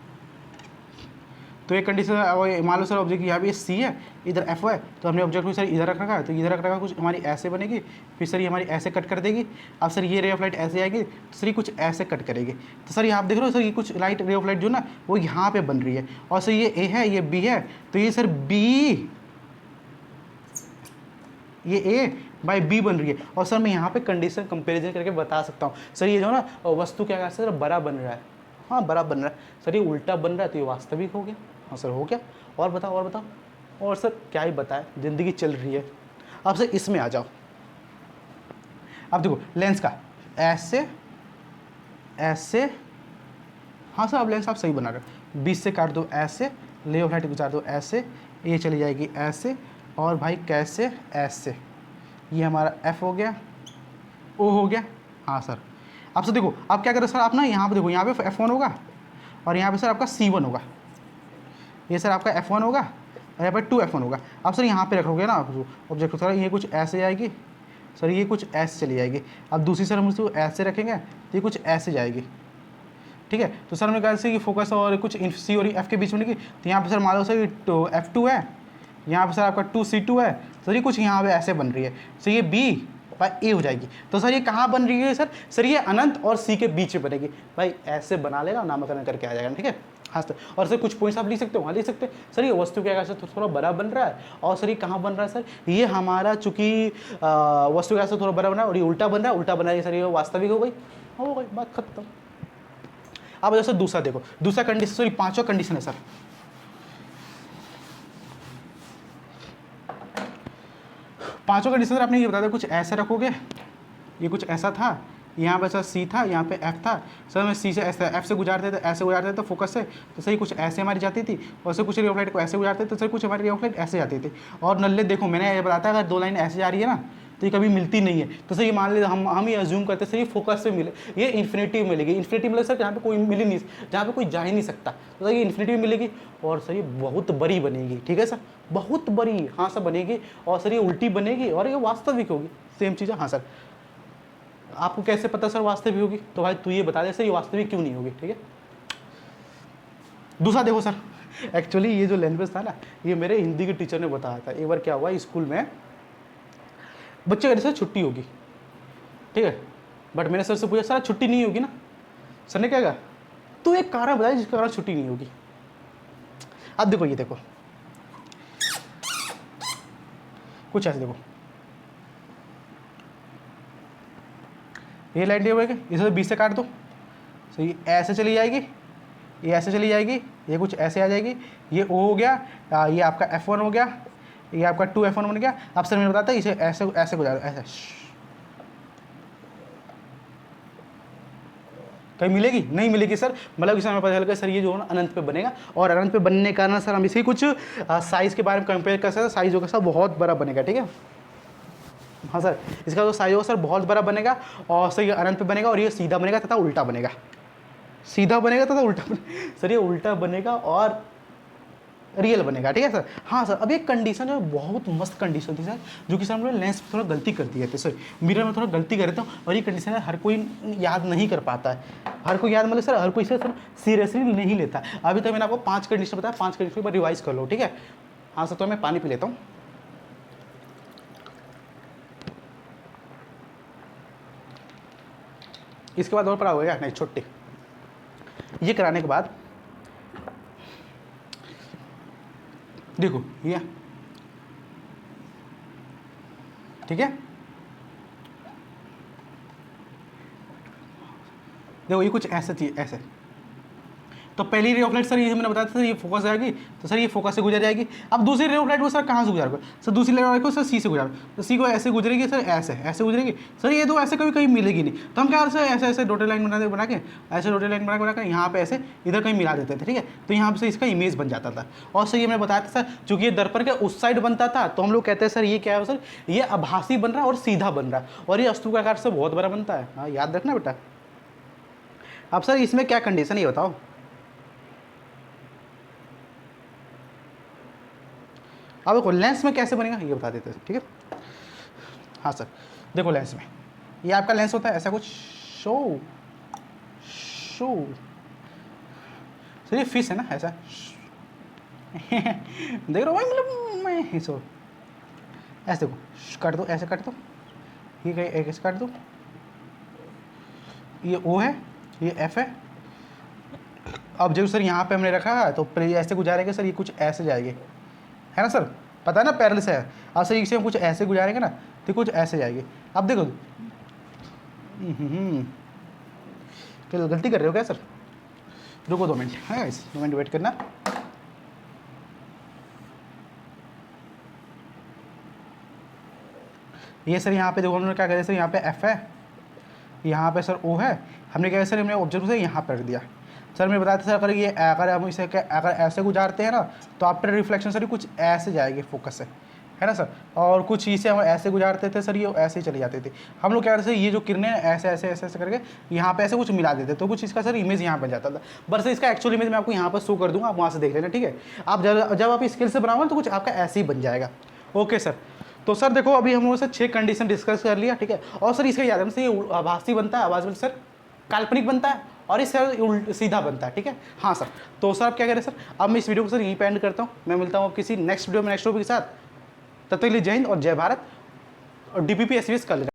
तो एक कंडीशन मान लो सर ऑब्जेक्ट यहाँ पे सी है, इधर एफ है, तो हमने ऑब्जेक्ट को सर इधर रख रखा है, तो इधर रख रखा कुछ हमारी ऐसे बनेगी, फिर सर ये हमारी ऐसे कट कर देगी। अब सर ये रे ऑफ लाइट ऐसे आएगी, तो सर ये कुछ ऐसे कट करेगी। तो सर यहाँ आप देख रहे हो सर, ये कुछ लाइट रे ऑफ लाइट जो ना वो यहाँ पे बन रही है। और सर ये ए है, ये बी है, तो ये सर बी, ये ए बाई बी बन रही है। और सर मैं यहाँ पे कंडीशन कंपैरिजन करके बता सकता हूँ सर, ये जो ना वस्तु क्या है सर, बड़ा बन रहा है, हाँ बड़ा बन रहा है सर, ये उल्टा बन रहा है, तो ये वास्तविक हो गया। हाँ सर हो गया। और बताओ और बताओ, और सर क्या ही बताएं, ज़िंदगी चल रही है। अब सर इसमें आ जाओ, अब देखो लेंस का ऐसे ऐसे, हाँ सर अब लेंस आप सही बना रहे हो, 20 से काट दो ऐसे, ले ऑफ लाइट गुजार दो ऐसे, ये चली जाएगी ऐसे, और भाई कैसे ऐसे, ये हमारा एफ हो गया, ओ हो गया। हाँ सर अब सर देखो, अब क्या करो सर, आप ना यहाँ पे देखो, यहाँ पे F1 होगा और यहाँ पे सर आपका C1 होगा, ये सर आपका F1 होगा और यहाँ पे 2F1 होगा। अब सर यहाँ पे रखोगे ना ऑब्जेक्ट सर, ये कुछ ऐसे जाएगी सर, ये कुछ ऐसे चली जाएगी। अब दूसरी सर हम उसको ऐसे रखेंगे तो ये कुछ ऐसे जाएगी, ठीक है। तो सर हमने कहा कि फोकस और कुछ C और F के बीच में, तो यहाँ पे सर मान लो सर ये F2 है, यहाँ पे सर आपका 2C2 है, सर ये कुछ यहाँ पे ऐसे बन रही है, सर ये B बाई ए हो जाएगी। तो सर ये कहाँ बन रही है सर, सर ये अनंत और सी के बीच में बनेगी। भाई ऐसे बना लेगा, नामकरण करके आ जाएगा, ठीक है। हाँ सर। और सर कुछ पॉइंट्स आप लिख सकते हो, हाँ लिख सकते हैं सर, ये वस्तु क्या सर थोड़ा बड़ा बन रहा है, और सर ये कहाँ बन रहा है सर, ये हमारा चूंकि वस्तु क्या थोड़ा बड़ा बन रहा है और ये उल्टा बन रहा है, उल्टा बन रहा है सर, ये वास्तविक हो गई, बात खत्म। अब सर दूसरा देखो, दूसरा कंडीशन, सॉरी 5वां कंडीशन है सर। पांचों कंडीशन सर आपने ये बता दिया, कुछ ऐसे रखोगे, ये कुछ ऐसा था, यहाँ पे सर सी था, यहाँ पे एफ था, सर मैं सी से ऐसे एफ से गुजारते थे, ऐसे गुजारते थे तो फोकस से, तो सर कुछ ऐसे हमारी जाती थी, और सर कुछ रे ऑफ लाइट को ऐसे गुजारते थे, तो सर कुछ हमारी रे ऑफ लाइट ऐसे जाती थी। और नल्ले देखो मैंने ये बताया, अगर 2 लाइन ऐसे जा रही है ना तो ये कभी मिलती नहीं है, तो सर ये मान लीजिए हम ये अज्यूम करते सर ये फोकस से मिले, ये इन्फिनिटी मिलेगी। इन्फिनिटी मतलब सर जहाँ पे कोई मिल ही नहीं, जहाँ पे कोई जा ही नहीं सकता, तो सर ये इन्फिनिटी मिलेगी। और सर ये बहुत बड़ी बनेगी, ठीक है सर, बहुत बड़ी, हाँ सर बनेगी। और सर ये उल्टी बनेगी और ये वास्तविक होगी, सेम चीज़ है। हाँ सर आपको कैसे पता सर वास्तविक होगी, तो भाई तू ये बता दे सर ये वास्तविक क्यों नहीं होगी, ठीक है। दूसरा देखो सर, एक्चुअली ये जो लैंग्वेज था ना, ये मेरे हिंदी के टीचर ने बताया था। एक बार क्या हुआ, स्कूल में बच्चे कहते सर छुट्टी होगी, ठीक है, बट मैंने सर से पूछा सर छुट्टी नहीं होगी ना, सर ने क्या कहा, तू एक कारण बताया जिसके कारण छुट्टी नहीं होगी। अब देखो, ये देखो कुछ ऐसे देखो, ये लाइन दी होगी, इसे 20 से काट दो, तो ये ऐसे चली जाएगी, ये ऐसे चली जाएगी, ये कुछ ऐसे आ जाएगी, ये O हो गया, ये आपका F1 हो गया, ये आपका 2F1 बन गया। अब सर मैं बताता इसे ऐसे ऐसे गुजार, ऐसे कहीं मिलेगी नहीं मिलेगी सर, मतलब कि सर हमें पता चल गया सर ये जो है ना अनंत पे बनेगा, और अनंत पे बनने के कारण सर हम इसी कुछ साइज़ के बारे में कंपेयर कर सकते हैं। साइज़ होगा सर बहुत बड़ा बनेगा, ठीक है। हाँ सर, इसका जो साइज होगा सर बहुत बड़ा बनेगा, और सर ये अनंत पे बनेगा, और ये सीधा बनेगा तथा उल्टा बनेगा, सीधा बनेगा तथा उल्टा सर ये उल्टा बनेगा और रियल बनेगा, ठीक है सर। हाँ सर, अब एक कंडीशन जो बहुत मस्त कंडीशन थी सर, जो कि सर हम लोग लेंस में थोड़ा गलती कर दिए थे सर, मिरर में थोड़ा गलती कर देता हूँ, और ये कंडीशन हर कोई याद नहीं कर पाता है, हर कोई याद मतलब सर हर कोई सर सीरियसली नहीं लेता। अभी तक मैंने आपको 5 कंडीशन बताया, 5 कंडीशन के बाद रिवाइज कर लो, ठीक है। हाँ सर, तो मैं पानी पी लेता हूँ। इसके बाद और पढ़ा होगा नहीं, छुट्टी। ये कराने के बाद देखो ये ठीक है, देखो ये कुछ ऐसा चीज ऐसे, तो पहली रे ऑफ लाइट सर ये मैंने बताया था सर, ये फोकस आएगी, तो सर ये फोकस से गुजर जाएगी। अब दूसरी रे ऑफ लाइट को सर कहाँ से गुजारोगे, सर दूसरी रे ऑफ लाइट को सर सी से गुजारो, तो सी को ऐसे गुजरेगी सर, ऐसे ऐसे गुजरेगी सर, ये तो ऐसे कभी कहीं मिलेगी नहीं, तो हम क्या सर ऐसे ऐसे डॉटेड लाइन बना के ऐसे डॉटेड लाइन बना के यहाँ पे ऐसे इधर कहीं मिला देते थे, ठीक है। तो यहाँ पे इसका इमेज बन जाता था। और सर ये मैंने बताया था सर, चूंकि ये दर्पण के उस साइड बनता था, तो हम लोग कहते हैं सर ये क्या है सर, ये आभासी बन रहा है और सीधा बन रहा है, और ये अस्तूपाकार से बहुत बड़ा बनता है। हाँ याद रखना बेटा। अब सर इसमें क्या कंडीशन ये बताओ, अब देखो लेंस में कैसे बनेगा ये बता देते हैं, ठीक है। हाँ सर देखो लेंस में ये आपका लेंस होता है ऐसा कुछ, शो सर ये फिश है ना ऐसा देख रहे हो भाई, मतलब मैं सो ऐसे देखो, काट दो ऐसे काट दो, ये कहीं एक ऐसे काट दो, ये ओ है, ये एफ है। अब जब सर यहाँ पे हमने रखा है तो ऐसे गुजारेंगे सर, ये कुछ ऐसे जाएंगे, है ना सर, पता है ना पैरेलल से है। अब सर इसे हम कुछ ऐसे गुजारेंगे ना तो कुछ ऐसे जाएगी। अब देखो क्या गलती कर रहे हो क्या सर, रुको 2 मिनट, है 2 मिनट वेट करना। ये सर यहाँ पे देखो हमने क्या करें सर, यहाँ पे एफ है, यहाँ पे सर ओ है, हमने क्या सर हमने ऑब्जेक्ट से यहाँ पर रख दिया। सर मैं बताया था सर, अगर ये अगर हम इसे अगर ऐसे गुजारते हैं ना तो आफ्टर रिफ्लेक्शन सर कुछ ऐसे जाएगी फोकस से, है ना सर। और कुछ इसे हम ऐसे गुजारते थे सर, ये ऐसे ही चले जाते थे। हम लोग क्या करते थे, ये जो किरणें ऐसे ऐसे ऐसे ऐसे करके यहाँ पे ऐसे कुछ मिला देते, तो कुछ इसका सर इमेज यहाँ बन जाता था। बस इसका एक्चुअल इमेज मैं आपको यहाँ पर शो कर दूँगा, आप वहाँ से देख लेना, ठीक है। आप जब आप स्केल से बनाओगे तो कुछ आपका ऐसे ही बन जाएगा। ओके सर, तो सर देखो अभी हम लोगों से 6 कंडीशन डिस्कस कर लिया, ठीक है। और सर इसका याद है हमसे ये आभासी बनता है, आभासी सर काल्पनिक बनता है, और इससे उल्ट सीधा बनता है, ठीक है। हाँ सर, तो सर आप क्या करें सर, अब मैं इस वीडियो को सर यहीं पे एंड करता हूँ। मैं मिलता हूँ किसी नेक्स्ट वीडियो में नेक्स्ट टॉपिक के साथ। तब तक के लिए जय हिंद और जय भारत, और DPP SVS कर लेना।